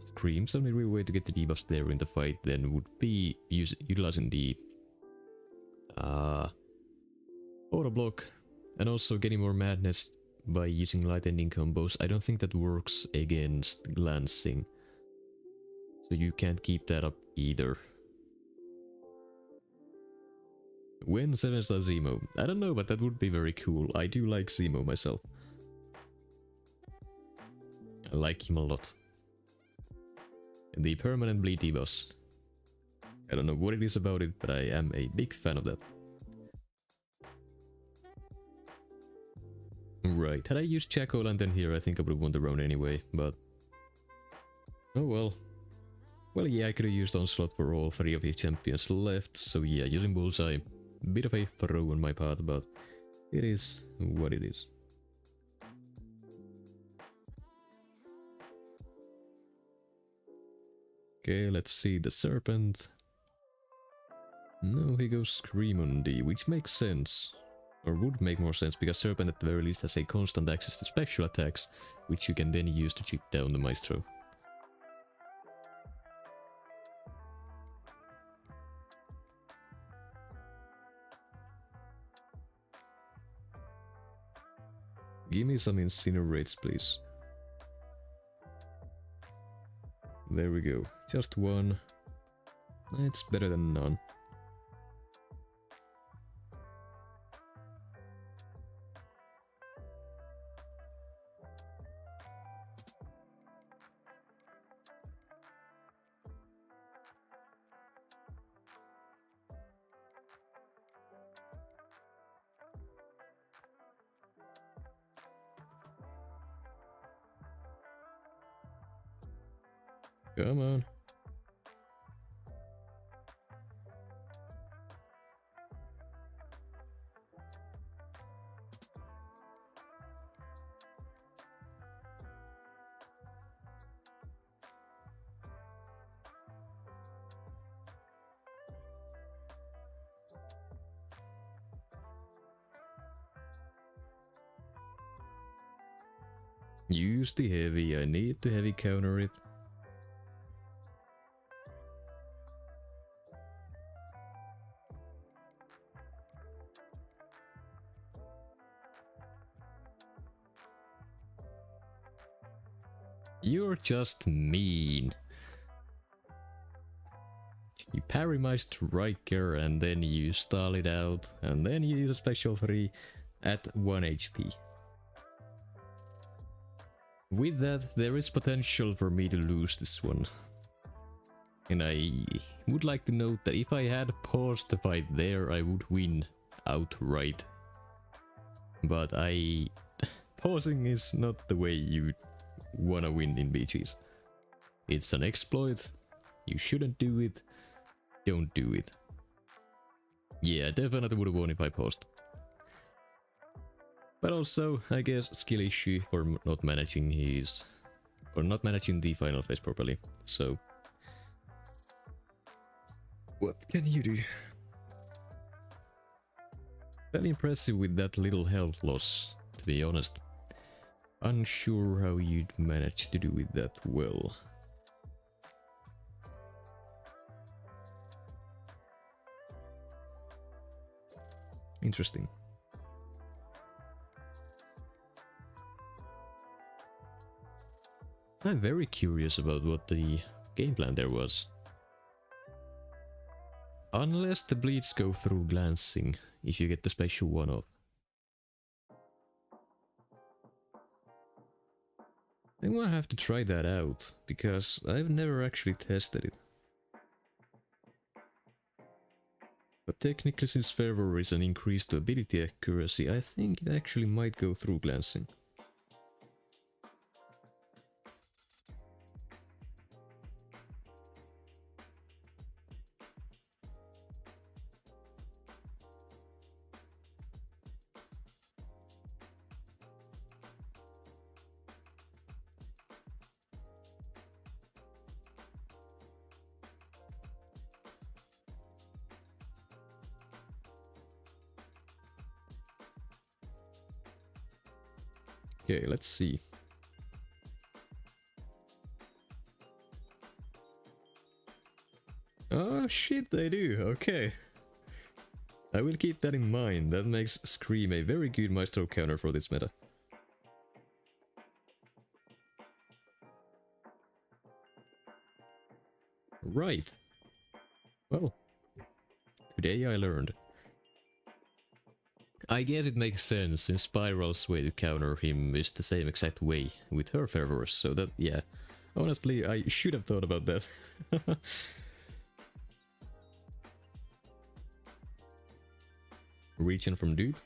Scream's only real way to get the debuffs there in the fight then would be utilizing the auto block, and also getting more madness by using light ending combos. I don't think that works against glancing, so you can't keep that up either. When 7-star Zemo? I don't know, but that would be very cool. I do like Zemo myself. I like him a lot. And the permanent bleed debuffs. I don't know what it is about it, but I am a big fan of that. Right, had I used Jack-O-Lantern here, I think I would have won the round anyway, but... oh well. Well, yeah, I could have used Onslaught for all 3 of his champions left, so yeah, using Bullseye, bit of a throw on my part, but it is what it is. Okay, let's see the Serpent. No, he goes Scream on D, which makes sense. Or would make more sense, because Serpent at the very least has a constant access to special attacks, which you can then use to cheat down the Maestro. Give me some Incinerates, please. There we go. Just one. It's better than none. Come on. Use the heavy, I need to heavy counter it. You're just mean. You parry my striker and then you stall it out and then you use a special 3 at 1 HP. With that, there is potential for me to lose this one. And I would like to note that if I had paused the fight there, I would win outright. But pausing is not the way you wanna win in BGs. It's an exploit. You shouldn't do it. Don't do it. Yeah, definitely would have won if I paused. But also, I guess, skill issue for not managing his... or not managing the final phase properly. So... what can you do? Very impressive with that little health loss, to be honest. Unsure how you'd manage to do with that well. Interesting. I'm very curious about what the game plan there was. Unless the bleeds go through glancing, if you get the special one off. I might have to try that out, because I've never actually tested it. But technically, since Fervor is an increased ability accuracy, I think it actually might go through glancing. Okay, let's see. Oh shit, they do, okay. I will keep that in mind. That makes Scream a very good Maestro counter for this meta. Right. Well, today I learned. I guess it makes sense, since Spiral's way to counter him is the same exact way with her fervors, so that, yeah. Honestly, I should have thought about that. Region from Dude.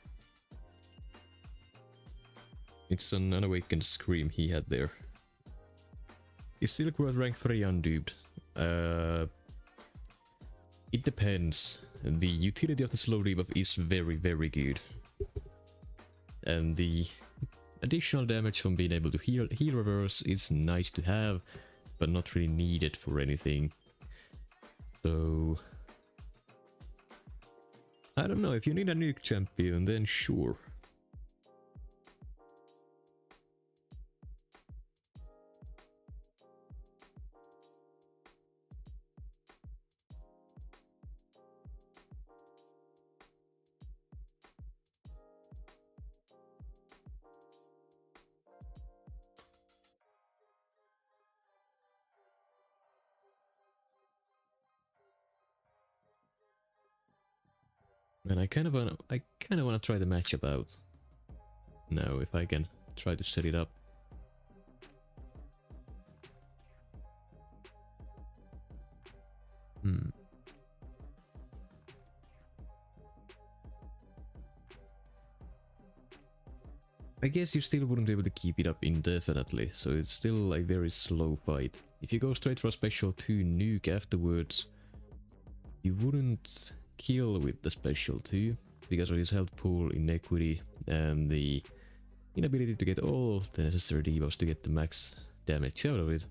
It's an unawakened Scream he had there. Is Silk Road rank 3 unduped? It depends. The utility of the slow debuff is very, very good. And the additional damage from being able to heal reverse is nice to have, but not really needed for anything. So... I don't know, if you need a nuke champion, then sure. And I kind of wanna try the matchup out. Now, if I can try to set it up. I guess you still wouldn't be able to keep it up indefinitely, so it's still a very slow fight. If you go straight for a special 2 nuke afterwards, you wouldn't kill with the special 2 because of his health pool inequity and the inability to get all the necessary debuffs to get the max damage out of it.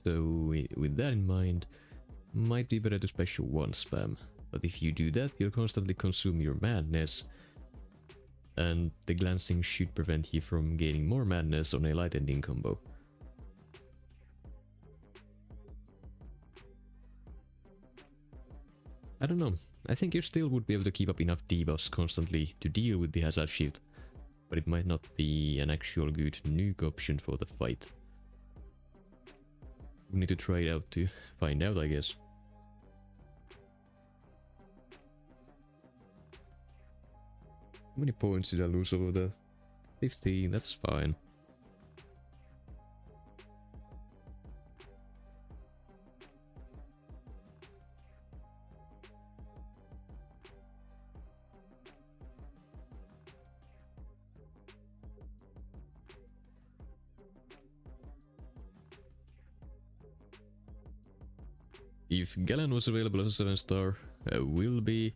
So with that in mind, might be better to special 1 spam, but if you do that, you'll constantly consume your madness, and the glancing should prevent you from gaining more madness on a light ending combo. I don't know, I think you still would be able to keep up enough debuffs constantly to deal with the hazard shift, but it might not be an actual good nuke option for the fight. We need to try it out to find out, I guess. How many points did I lose over there? 15, that's fine. If Galan was available as a 7-star, will be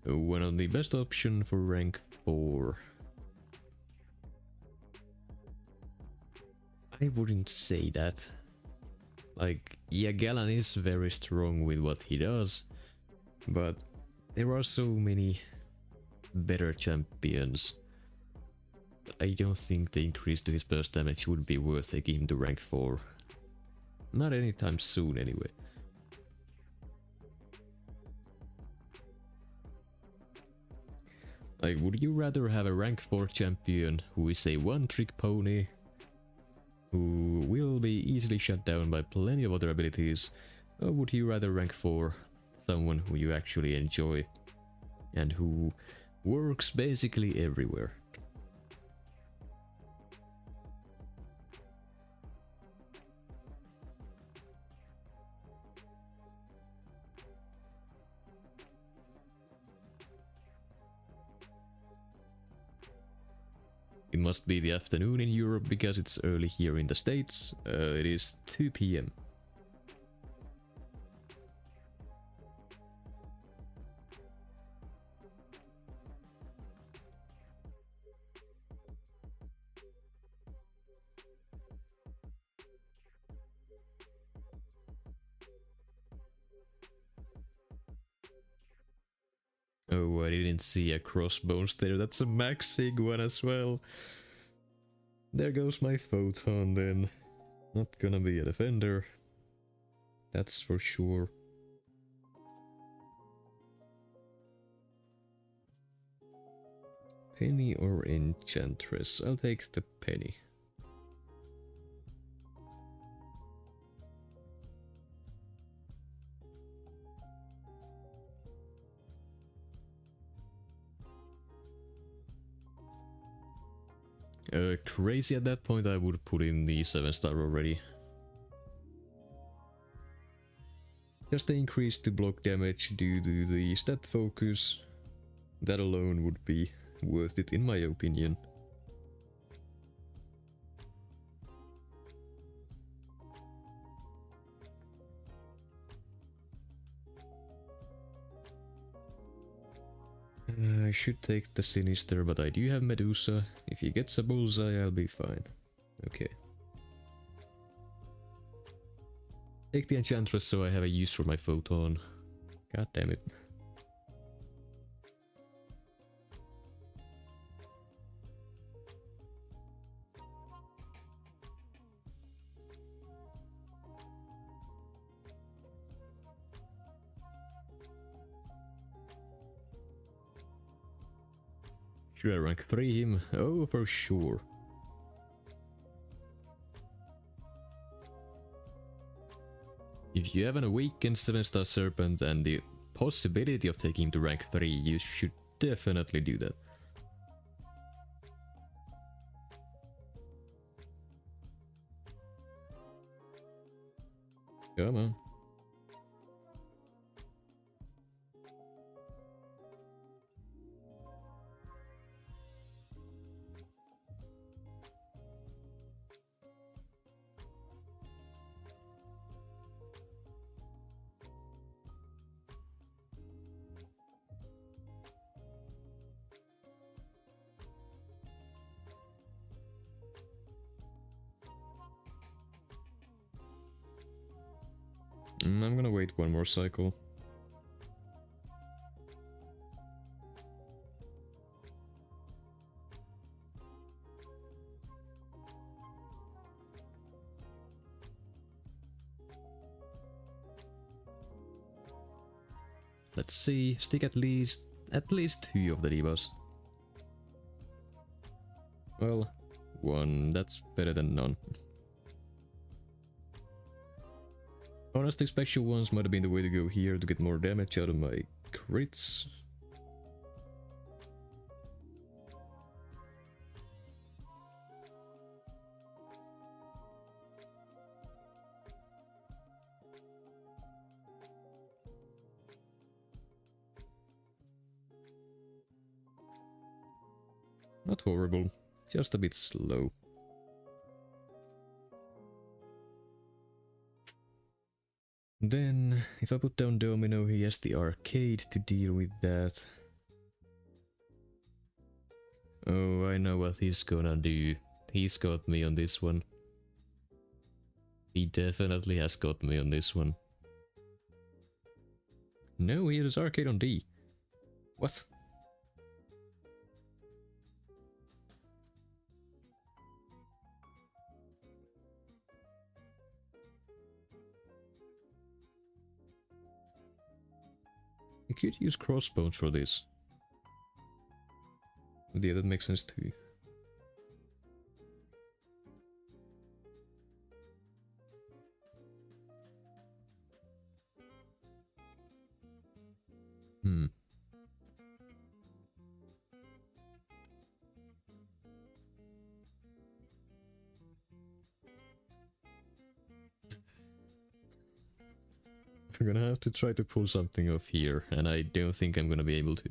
one of the best option for rank 4. I wouldn't say that. Like, yeah, Galan is very strong with what he does, but there are so many better champions. I don't think the increase to his burst damage would be worth taking him to rank 4. Not anytime soon, anyway. Like, would you rather have a rank 4 champion who is a one-trick pony, who will be easily shut down by plenty of other abilities, or would you rather rank 4 someone who you actually enjoy and who works basically everywhere? It must be the afternoon in Europe because it's early here in the States. It is 2 PM. Oh, I didn't see a crossbones there. That's a maxig one as well. There goes my photon then. Not gonna be a defender. That's for sure. Penny or Enchantress? I'll take the Penny. Crazy at that point, I would put in the 7-star already. Just the increase to block damage due to the stat focus. That alone would be worth it in my opinion. I should take the Sinister, but I do have Medusa. If he gets a bullseye, I'll be fine. Okay. Take the Enchantress so I have a use for my photon. God damn it. Should I rank 3 him? Oh, for sure. If you have an awakened 7-star serpent and the possibility of taking him to rank 3, you should definitely do that. Come on. I'm gonna wait one more cycle. Let's see, stick at least 2 of the divas. Well, 1, that's better than none. Honestly, special ones might have been the way to go here to get more damage out of my crits. Not horrible, just a bit slow. Then, if I put down Domino, he has the arcade to deal with that. Oh, I know what he's gonna do. He's got me on this one. He definitely has got me on this one. No, he has arcade on D. What? I could use crossbones for this. Yeah, that makes sense too. Hmm. I'm gonna have to try to pull something off here, and I don't think I'm gonna be able to.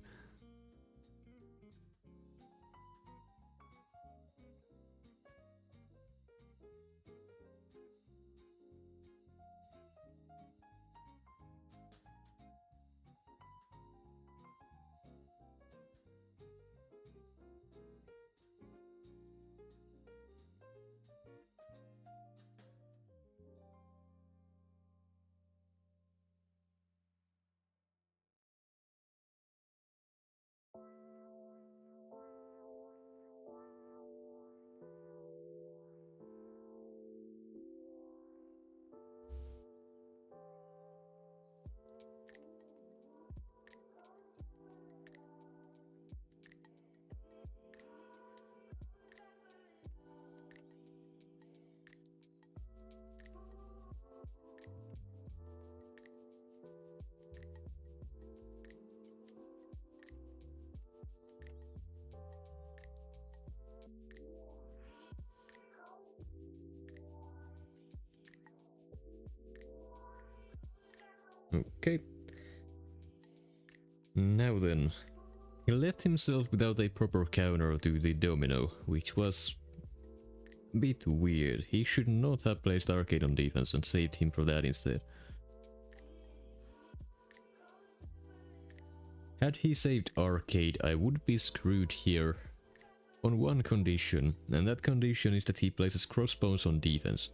Okay. Now then. He left himself without a proper counter to the domino, which was a bit weird. He should not have placed arcade on defense and saved him for that instead. Had he saved arcade, I would be screwed here on one condition, and that condition is that he places crossbones on defense.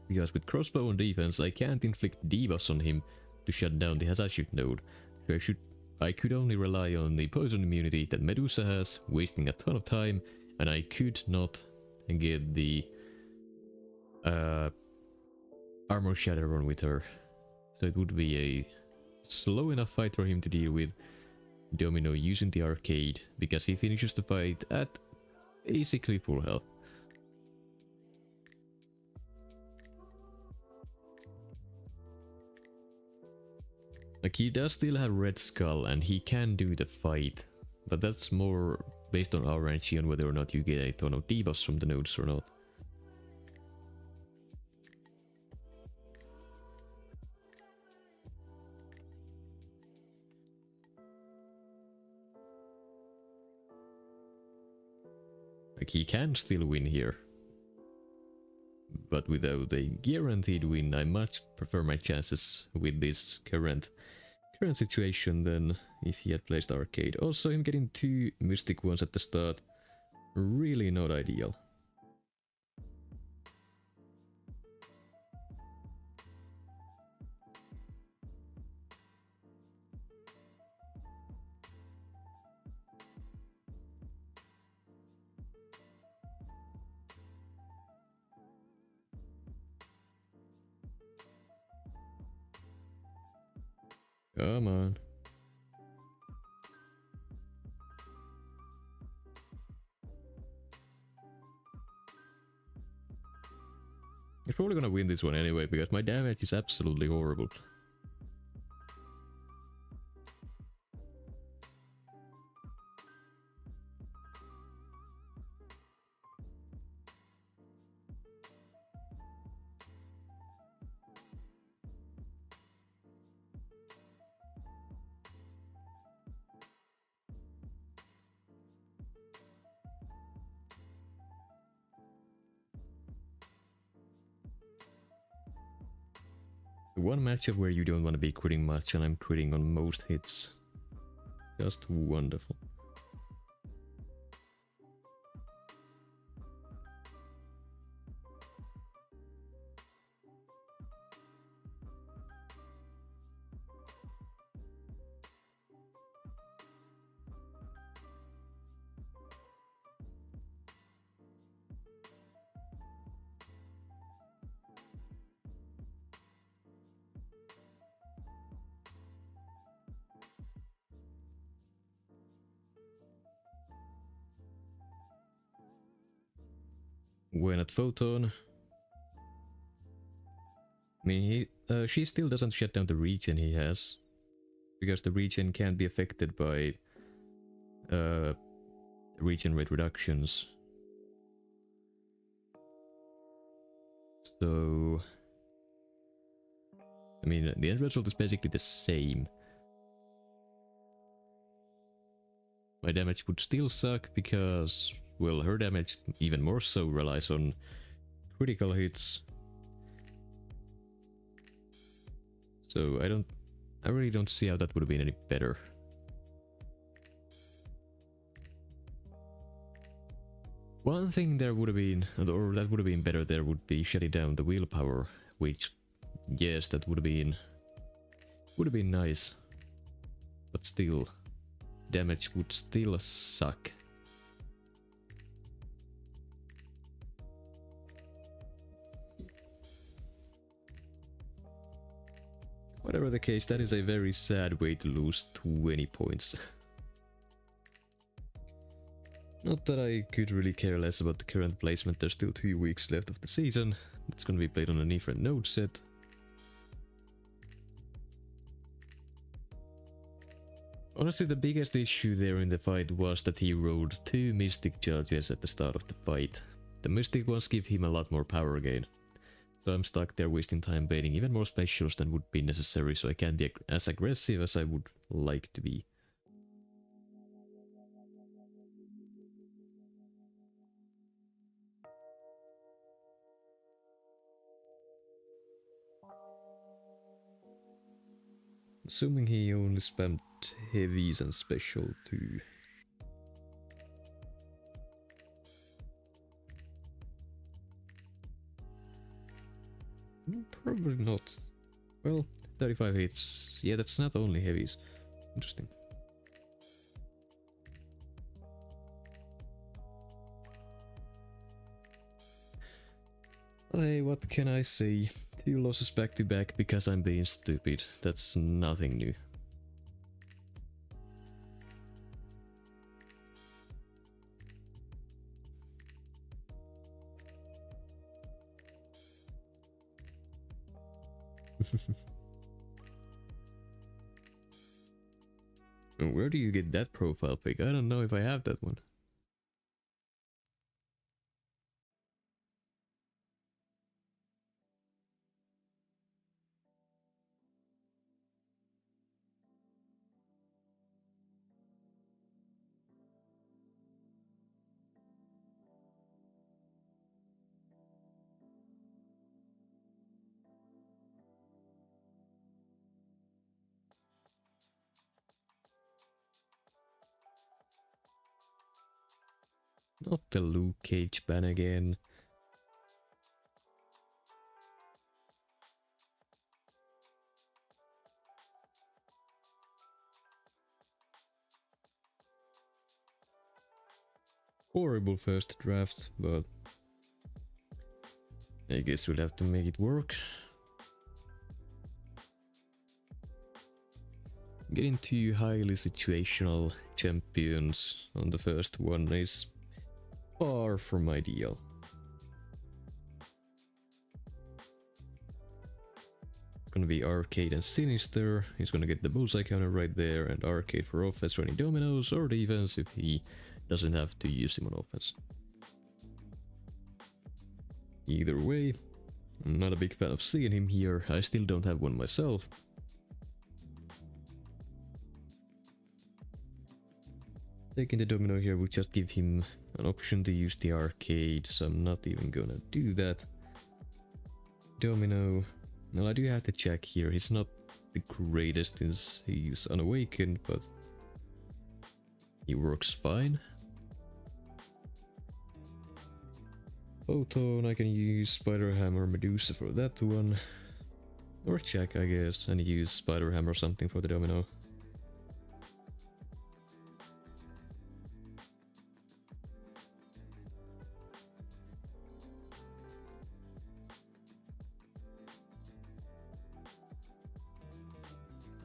Because with crossbow on defense, I can't inflict debuffs on him to shut down the Hatchet node. So I could only rely on the poison immunity that Medusa has, wasting a ton of time, and I could not get the armor shatter on with her. So it would be a slow enough fight for him to deal with Domino using the arcade, because he finishes the fight at basically full health. Like, he does still have Red Skull and he can do the fight, but that's more based on RNG on whether or not you get a ton of debuffs from the nodes or not. Like, he can still win here, but without a guaranteed win, I much prefer my chances with this current situation than if he had placed arcade. Also, him getting 2 mystic ones at the start, really not ideal. Come on. He's probably gonna win this one anyway, because my damage is absolutely horrible. One matchup where you don't want to be critting much, and I'm critting on most hits. Just wonderful. when at Photon. I mean, she still doesn't shut down the regen he has, because the regen can't be affected by regen rate reductions. So, I mean, the end result is basically the same. My damage would still suck because, well, her damage even more so relies on critical hits. So I really don't see how that would have been any better. One thing there would have been, or that would have been better there, would be shutting down the willpower, which, yes, that would have been nice. But still, damage would still suck. Whatever the case, that is a very sad way to lose 20 points. Not that I could really care less about the current placement, there's still 2 weeks left of the season. It's gonna be played on a different node set. Honestly, the biggest issue there in the fight was that he rolled 2 Mystic charges at the start of the fight. The Mystic ones give him a lot more power gain. So I'm stuck there wasting time baiting even more specials than would be necessary, so I can't be as aggressive as I would like to be. Assuming he only spammed heavies and special too. Probably not. Well, 35 hits. Yeah, that's not only heavies. Interesting. Hey, what can I say? 2 losses back to back because I'm being stupid. That's nothing new. Where do you get that profile pic? I don't know if I have that one. Not the Luke Cage ban again. Horrible first draft, but I guess we'll have to make it work. Getting 2 highly situational champions on the first one is far from ideal. It's gonna be Arcade and Sinister. He's gonna get the bullseye counter right there, and Arcade for offense running dominoes or defense if he doesn't have to use him on offense. Either way, I'm not a big fan of seeing him here. I still don't have one myself. Taking the domino here would just give him an option to use the arcade, so I'm not even gonna do that. Domino. Well, I do have to check here. He's not the greatest since he's unawakened, but he works fine. Photon, I can use Spider Hammer Medusa for that one. Or check, I guess, and use Spider Hammer or something for the domino.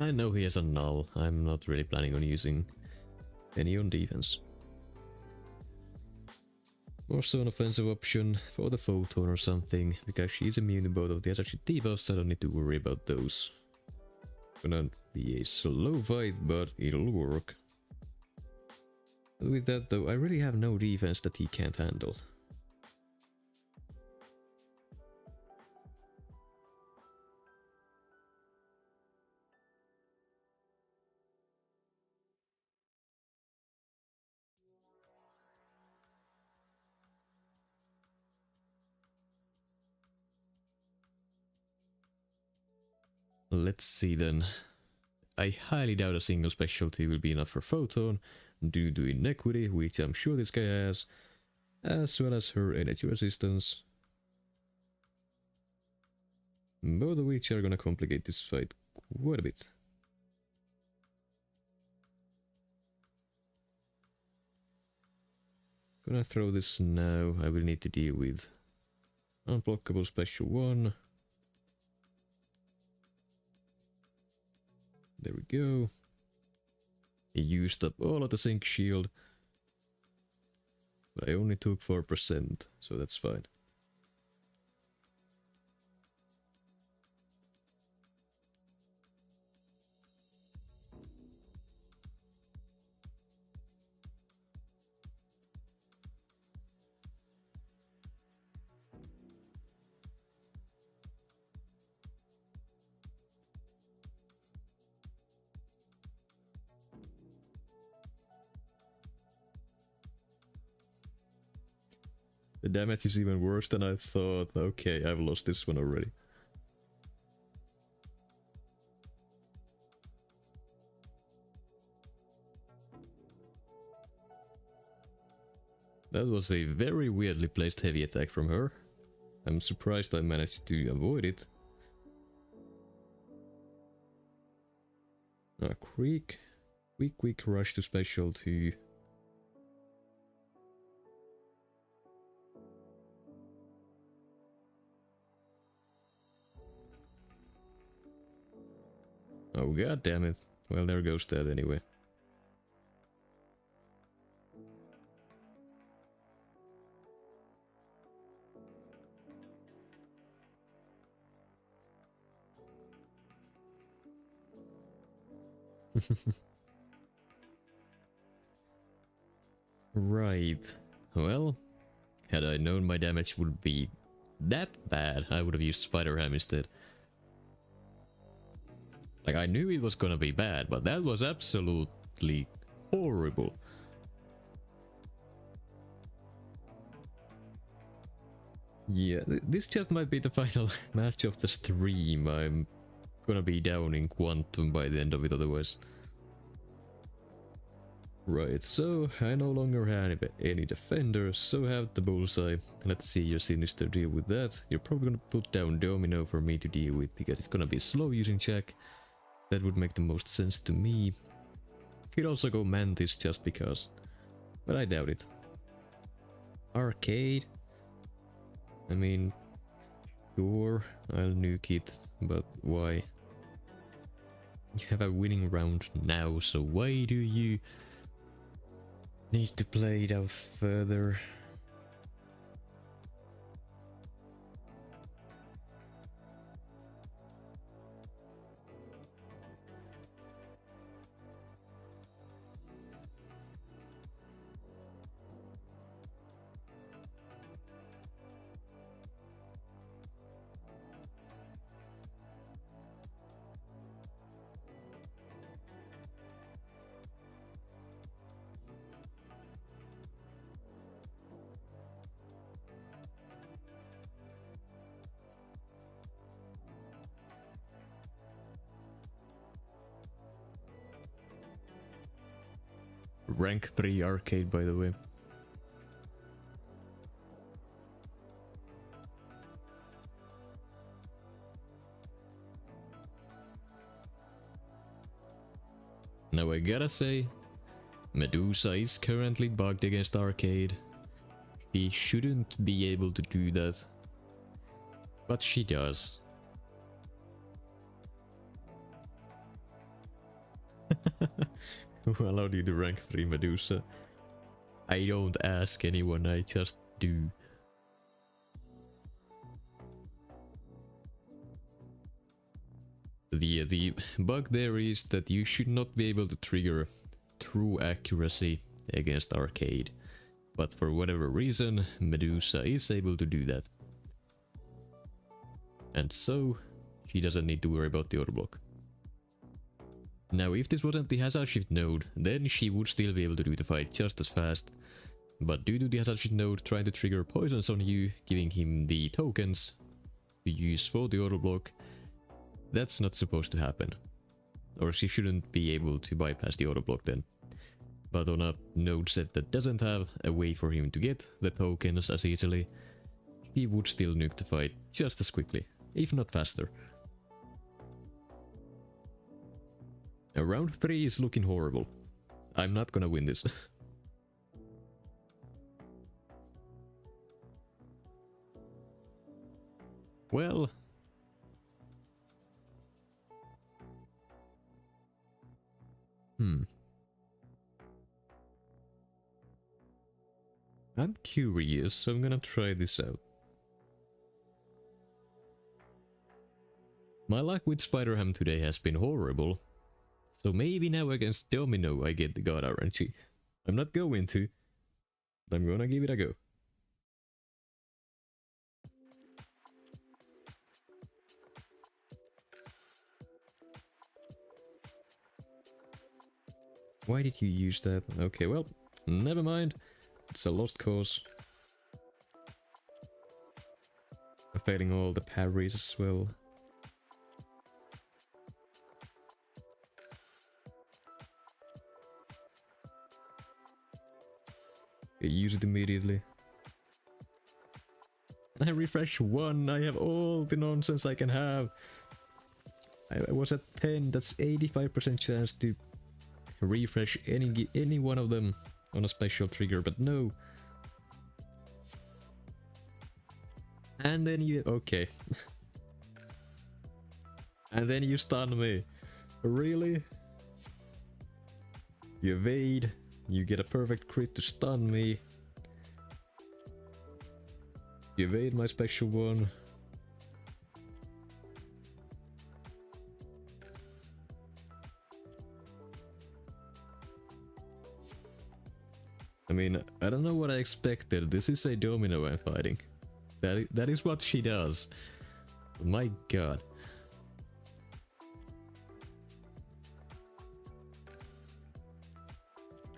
I know he has a null. I'm not really planning on using any on defense. Also an offensive option for the Photon or something, because she's immune to both of the attached debuffs, so I don't need to worry about those. Gonna be a slow fight, but it'll work. With that though, I really have no defense that he can't handle. Let's see then. I highly doubt a single specialty will be enough for Photon, due to inequity, which I'm sure this guy has, as well as her energy resistance. Both of which are gonna complicate this fight quite a bit. Gonna throw this now. I will need to deal with unblockable special 1. There we go. He used up all of the sync shield. But I only took 4%, so that's fine. The damage is even worse than I thought. Okay, I've lost this one already. That was a very weirdly placed heavy attack from her. I'm surprised I managed to avoid it. A quick rush to special 2. Oh god damn it. Well, there goes that anyway. Right. Well, had I known my damage would be that bad, I would have used Spider Ham instead. Like, I knew it was gonna be bad, but that was absolutely horrible. Yeah, this just might be the final match of the stream. I'm gonna be down in Quantum by the end of it otherwise. Right, so I no longer have any defenders, so have the bullseye. Let's see your Sinister deal with that. You're probably gonna put down Domino for me to deal with, because it's gonna be a slow using check. That would make the most sense to me. Could also go Mantis just because, but I doubt it. Arcade? I mean, sure, I'll nuke it, but why? You have a winning round now, so why do you need to play it out further? Rank 3 arcade, by the way. Now I gotta say, Medusa is currently bugged against arcade. She shouldn't be able to do that, but she does. Who allowed you to rank 3 Medusa? I don't ask anyone, I just do. The bug there is that you should not be able to trigger true accuracy against arcade. But for whatever reason, Medusa is able to do that. And so, she doesn't need to worry about the auto block. Now, if this wasn't the hazard shift node, then she would still be able to do the fight just as fast. But due to the hazard shift node trying to trigger poisons on you, giving him the tokens to use for the auto block, that's not supposed to happen. Or she shouldn't be able to bypass the auto block then. But on a node set that doesn't have a way for him to get the tokens as easily, he would still nuke the fight just as quickly, if not faster. Now, round 3 is looking horrible. I'm not gonna win this. Well... I'm curious, so I'm gonna try this out. My luck with Spider-Ham today has been horrible, so maybe now against Domino I get the God RNG. I'm not going to, but I'm gonna give it a go. Why did you use that? Okay, well, never mind. It's a lost cause. I'm failing all the parries as well. I use it immediately. I refresh 1, I have all the nonsense I can have. I was at 10, that's 85% chance to refresh any one of them on a special trigger, but no. And then you... okay. And then you stun me. Really? You evade, you get a perfect crit to stun me. You evade my special one. I mean, I don't know what I expected. This is a Domino I'm fighting. That is what she does. My god.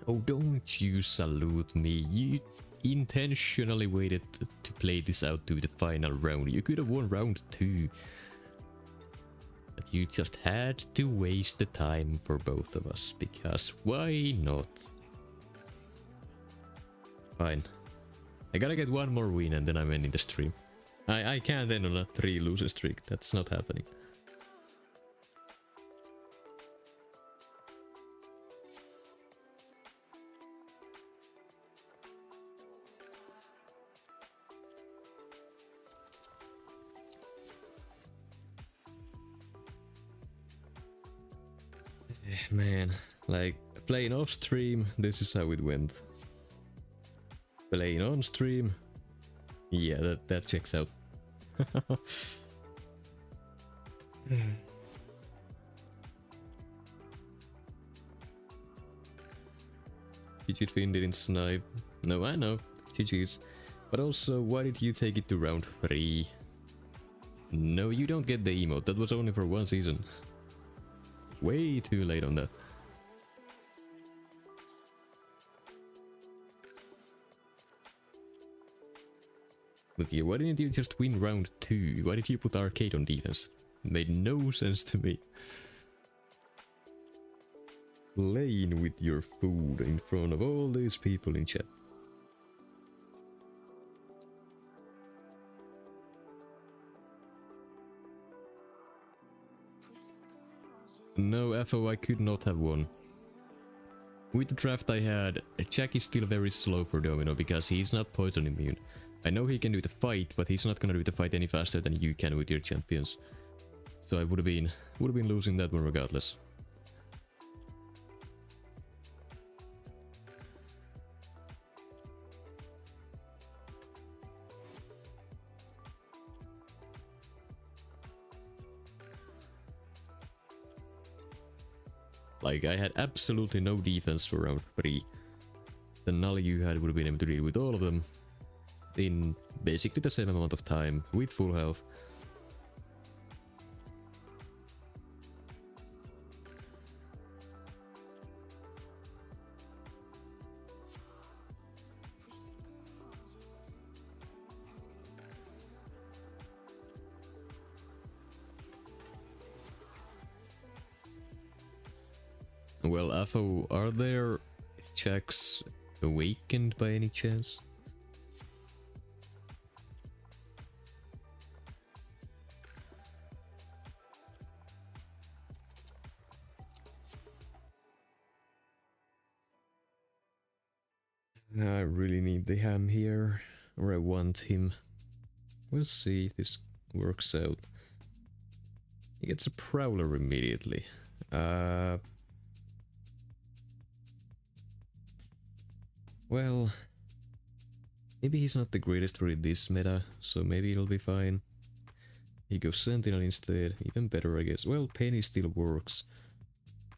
Oh, don't you salute me. You intentionally waited to play this out to the final round. You could have won round 2. But you just had to waste the time for both of us, because why not? Fine. I gotta get one more win and then I'm ending the stream. I can't end on a 3 loser streak. That's not happening. Man, like, playing off stream, this is how it went. Playing on stream, yeah, that checks out. GG Finn didn't snipe. No, I know, GG's. But also, why did you take it to round 3? No, you don't get the emote, that was only for 1 season. Way too late on that. But yeah, why didn't you just win round 2? Why did you put arcade on defense? It made no sense to me. Playing with your food in front of all these people in chat. No, FO, I could not have won. With the draft I had, Jack is still very slow for Domino because he's not poison immune. I know he can do the fight, but he's not gonna do the fight any faster than you can with your champions. So I would have been losing that one regardless. Like, I had absolutely no defense for round 3. The null you had would have been able to deal with all of them in basically the same amount of time with full health. Well, Afo, are there checks awakened by any chance? I really need the ham here, or I want him. We'll see if this works out. He gets a prowler immediately. Well, maybe he's not the greatest for this meta, so maybe it'll be fine. He goes Sentinel instead, even better I guess. Well, Penny still works.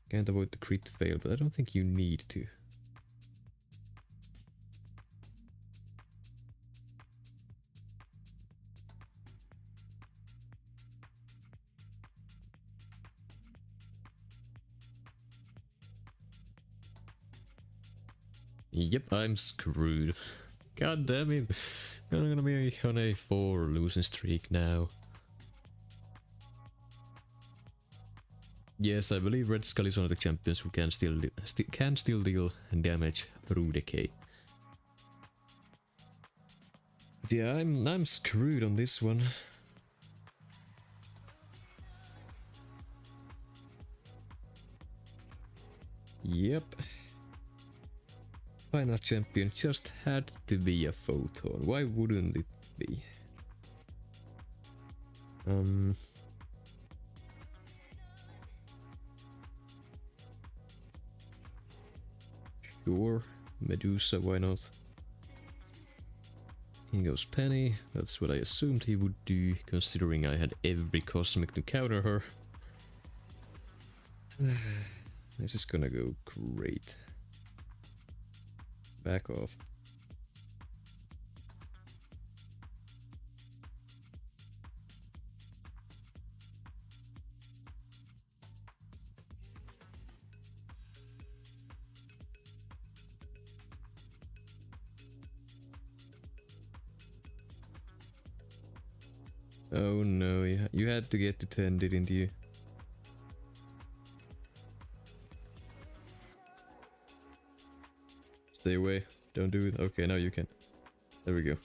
Can't avoid the crit fail, but I don't think you need to. Yep, I'm screwed. God damn it. I'm gonna be on a 4 losing streak now. Yes, I believe Red Skull is one of the champions who can still deal damage through decay. But yeah, I'm screwed on this one. Yep. Final champion just had to be a photon. Why wouldn't it be? Sure, Medusa, why not? Here goes Penny. That's what I assumed he would do, considering I had every cosmic to counter her. This is gonna go great. Back off. Oh no, you had to get to 10, didn't you? Stay away. Don't do it. Okay, now you can. There we go.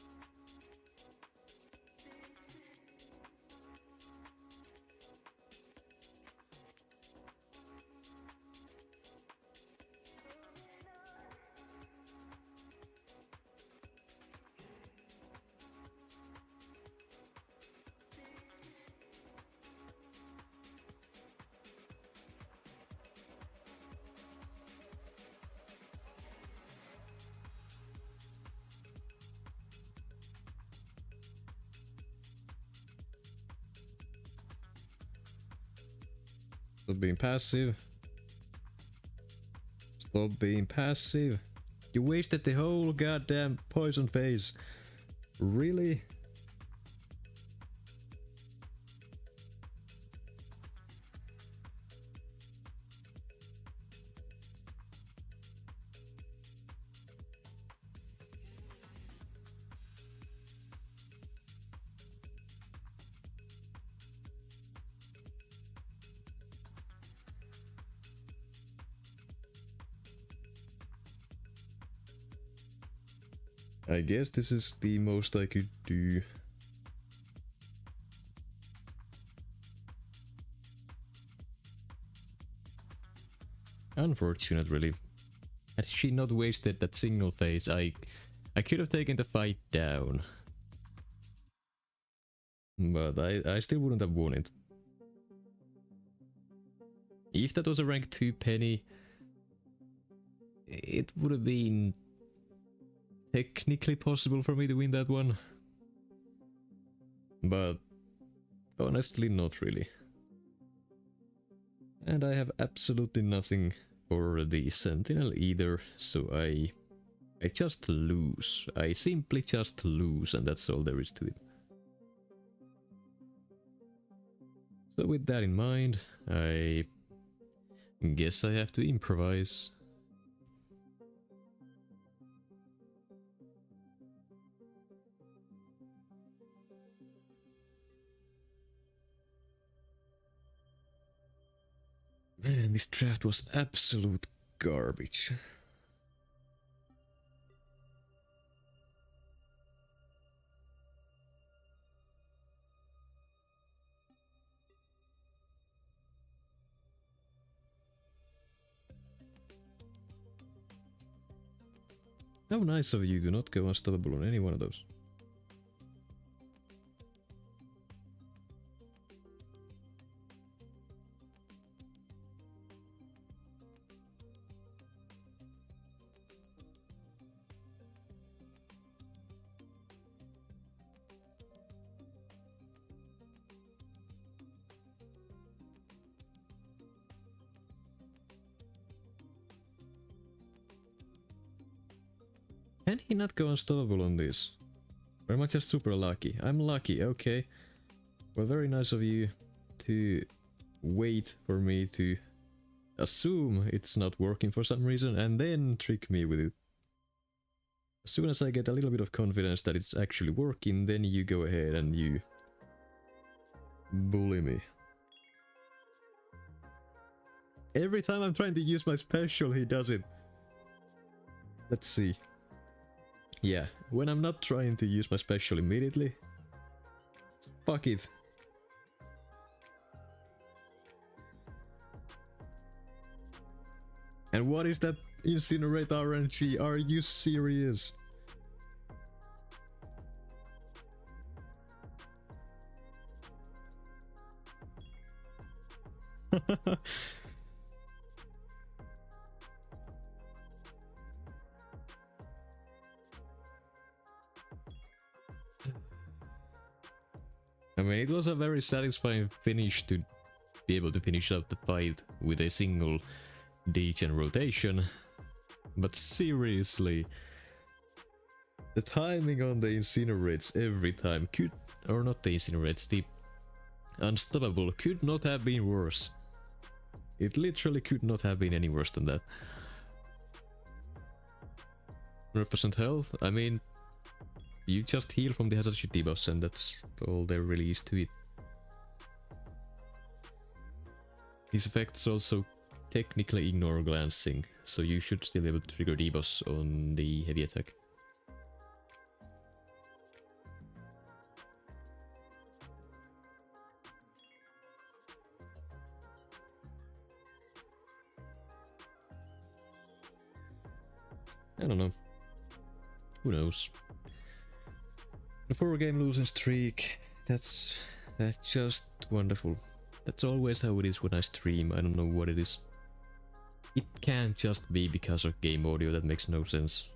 Stop being passive. Stop being passive. You wasted the whole goddamn poison phase. Really? I guess this is the most I could do. Unfortunate, really. Had she not wasted that single phase, I could have taken the fight down. But I still wouldn't have won it. If that was a rank 2 Penny, it would have been technically possible for me to win that one, but honestly not really. And I have absolutely nothing for the Sentinel either, so I just lose. I simply just lose, and that's all there is to it. So with that in mind, I guess I have to improvise. Man, this draft was absolute garbage. How nice of you to not go unstoppable on any one of those. Can he not go unstoppable on this? Or am I just super lucky? I'm lucky, okay. Well, very nice of you to wait for me to assume it's not working for some reason and then trick me with it. As soon as I get a little bit of confidence that it's actually working, then you go ahead and you bully me. Every time I'm trying to use my special, he does it. Let's see. Yeah, when I'm not trying to use my special immediately, fuck it. And what is that Incinerate RNG? Are you serious? I mean, it was a very satisfying finish to be able to finish out the fight with a single degen rotation, but seriously, the timing on the Incinerates every time could, or not the Incinerates, the Unstoppable could not have been worse. It literally could not have been any worse than that. 100% health, I mean, you just heal from the Hazard debuffs and that's all there really is to it. His effects also technically ignore glancing, so you should still be able to trigger debuffs on the heavy attack. I don't know. Who knows? The 4-game losing streak, that's just wonderful. That's always how it is when I stream, I don't know what it is. It can't just be because of game audio, that makes no sense.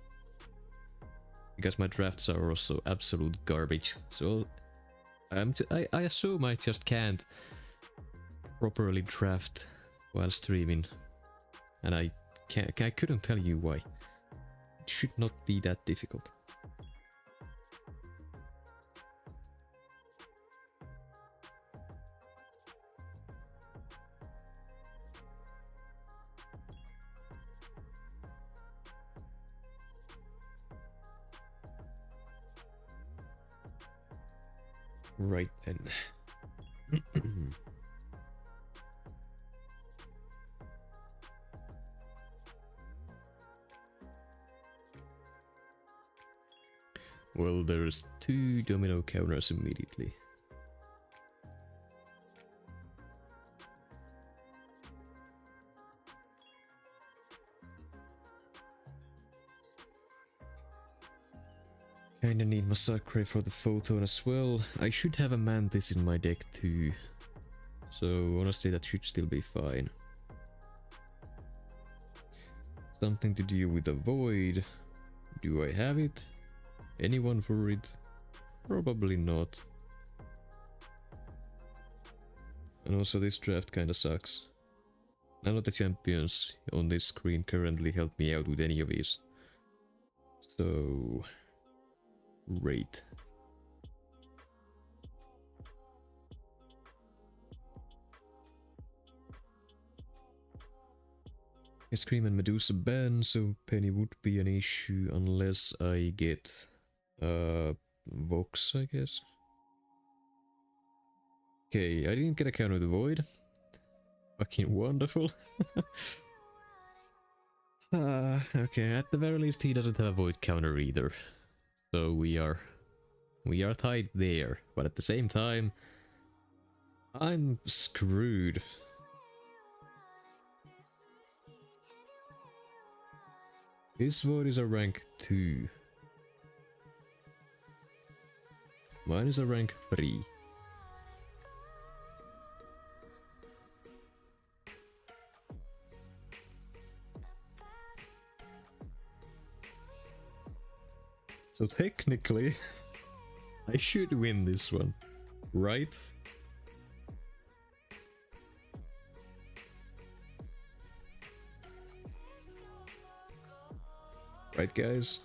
Because my drafts are also absolute garbage, so I assume I just can't properly draft while streaming. And I couldn't tell you why. It should not be that difficult. Right then. Well, there's 2 domino counters immediately. Kinda need Massacre for the photon as well. I should have a Mantis in my deck too. So honestly that should still be fine. Something to do with the Void. Do I have it? Anyone for it? Probably not. And also this draft kinda sucks. None of the champions on this screen currently help me out with any of these. So... Great. Scream and Medusa ban, so Penny would be an issue unless I get Vox, I guess. Okay, I didn't get a counter with Void. Fucking wonderful. Okay, at the very least he doesn't have a Void counter either. So we are tied there, but at the same time I'm screwed. His Void is a rank 2. Mine is a rank 3. So technically, I should win this one, right? Right, guys?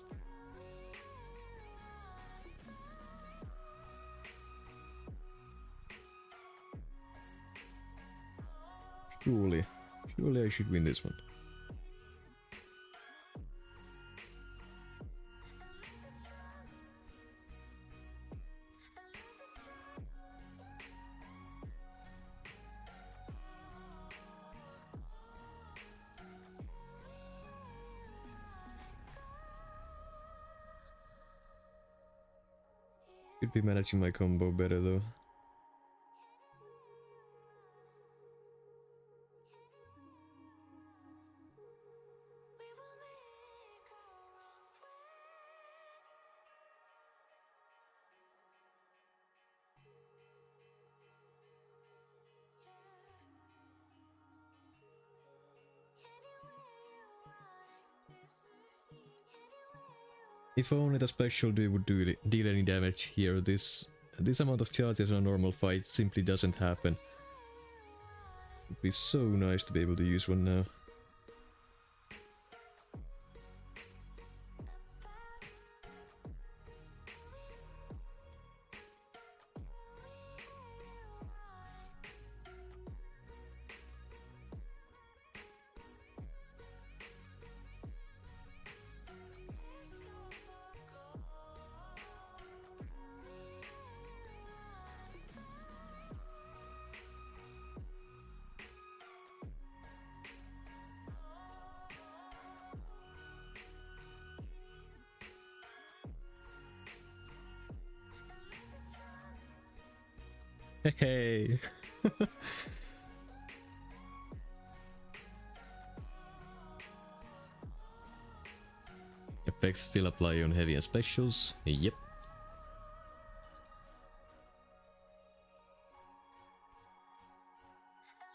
Surely I should win this one. Could be managing my combo better though. If only the special dude would deal any damage here. This amount of charges in a normal fight simply doesn't happen. It'd be so nice to be able to use one now. Hey. Effects still apply on heavy and specials. Yep.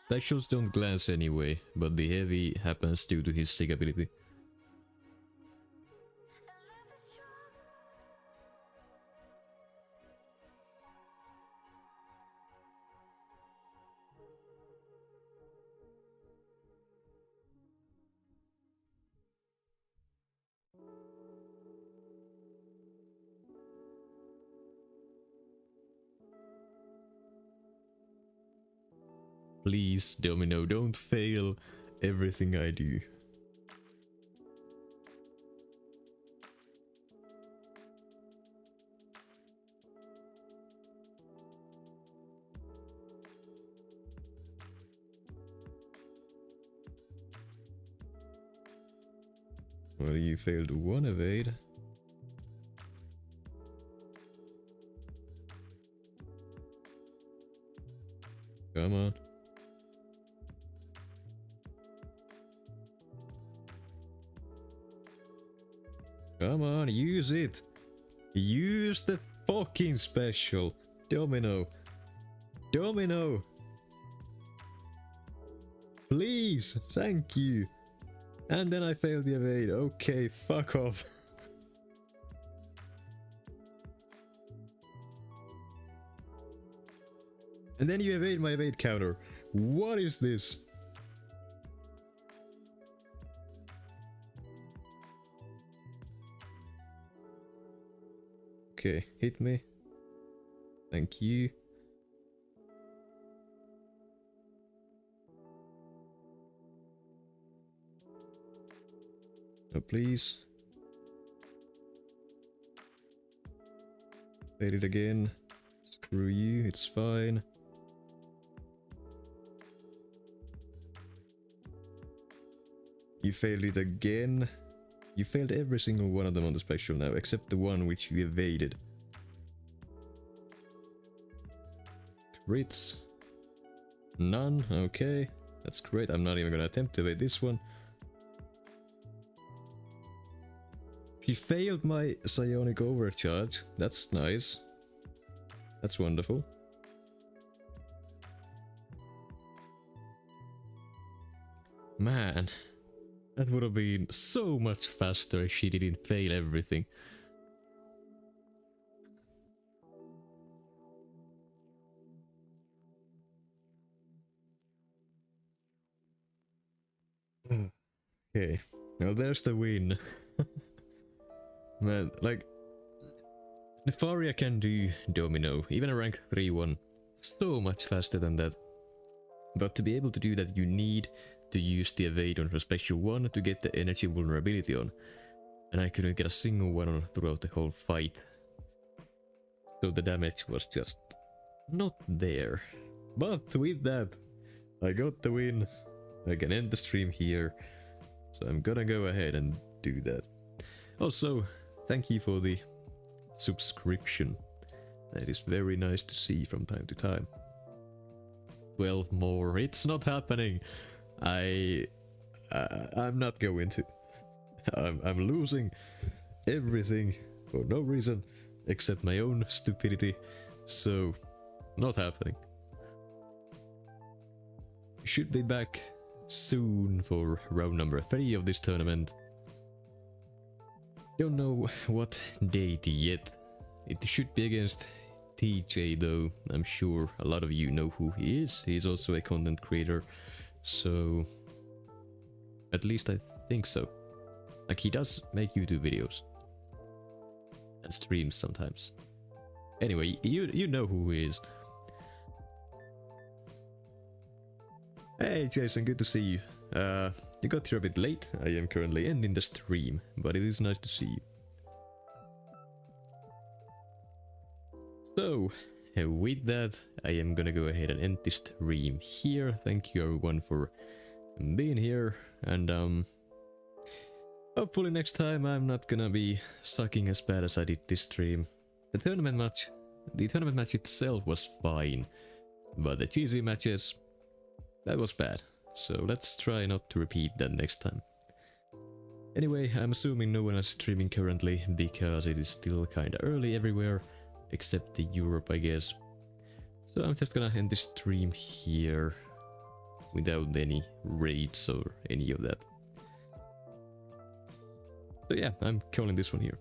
Specials don't glance anyway, but the heavy happens due to his sig ability. Please, Domino, don't fail everything I do. Well, you failed one evade. Come on. Come on, use it! Use the fucking special! Domino! Domino! Please! Thank you! And then I failed the evade. Okay, fuck off. And then you evade my evade counter. What is this? Okay, hit me. Thank you. No, please. Fail it again. Screw you, it's fine. You failed it again. You failed every single one of them on the special now, except the one which you evaded. Crits. None, okay. That's great, I'm not even gonna attempt to evade this one. He failed my psionic overcharge. That's nice. That's wonderful. Man, that would have been so much faster if she didn't fail everything. Okay, well there's the win. Man, like, Nefaria can do Domino, even a rank 3-1, so much faster than that. But to be able to do that, you need to use the evade on her special 1 to get the energy vulnerability on. And I couldn't get a single one on throughout the whole fight. So the damage was just not there. But with that, I got the win. I can end the stream here. So I'm gonna go ahead and do that. Also, thank you for the subscription. That is very nice to see from time to time. 12 more. It's not happening. I'm not going to. I'm losing everything for no reason except my own stupidity. So, not happening. Should be back soon for round number 3 of this tournament. Don't know what date yet. It should be against TJ though. I'm sure a lot of you know who he is. He's also a content creator. So, at least I think so. Like, he does make YouTube videos. And streams sometimes. Anyway, you know who he is. Hey Jason, good to see you. You got here a bit late. I am currently ending the stream, but it is nice to see you. So, with that, I am gonna go ahead and end this stream here. Thank you everyone for being here, and hopefully next time I'm not gonna be sucking as bad as I did this stream. The tournament match itself was fine, but the GC matches, that was bad. So let's try not to repeat that next time. Anyway, I'm assuming no one is streaming currently because it is still kinda early everywhere. Except the Europe, I guess. So I'm just gonna end this stream here without any raids or any of that. So yeah, I'm calling this one here.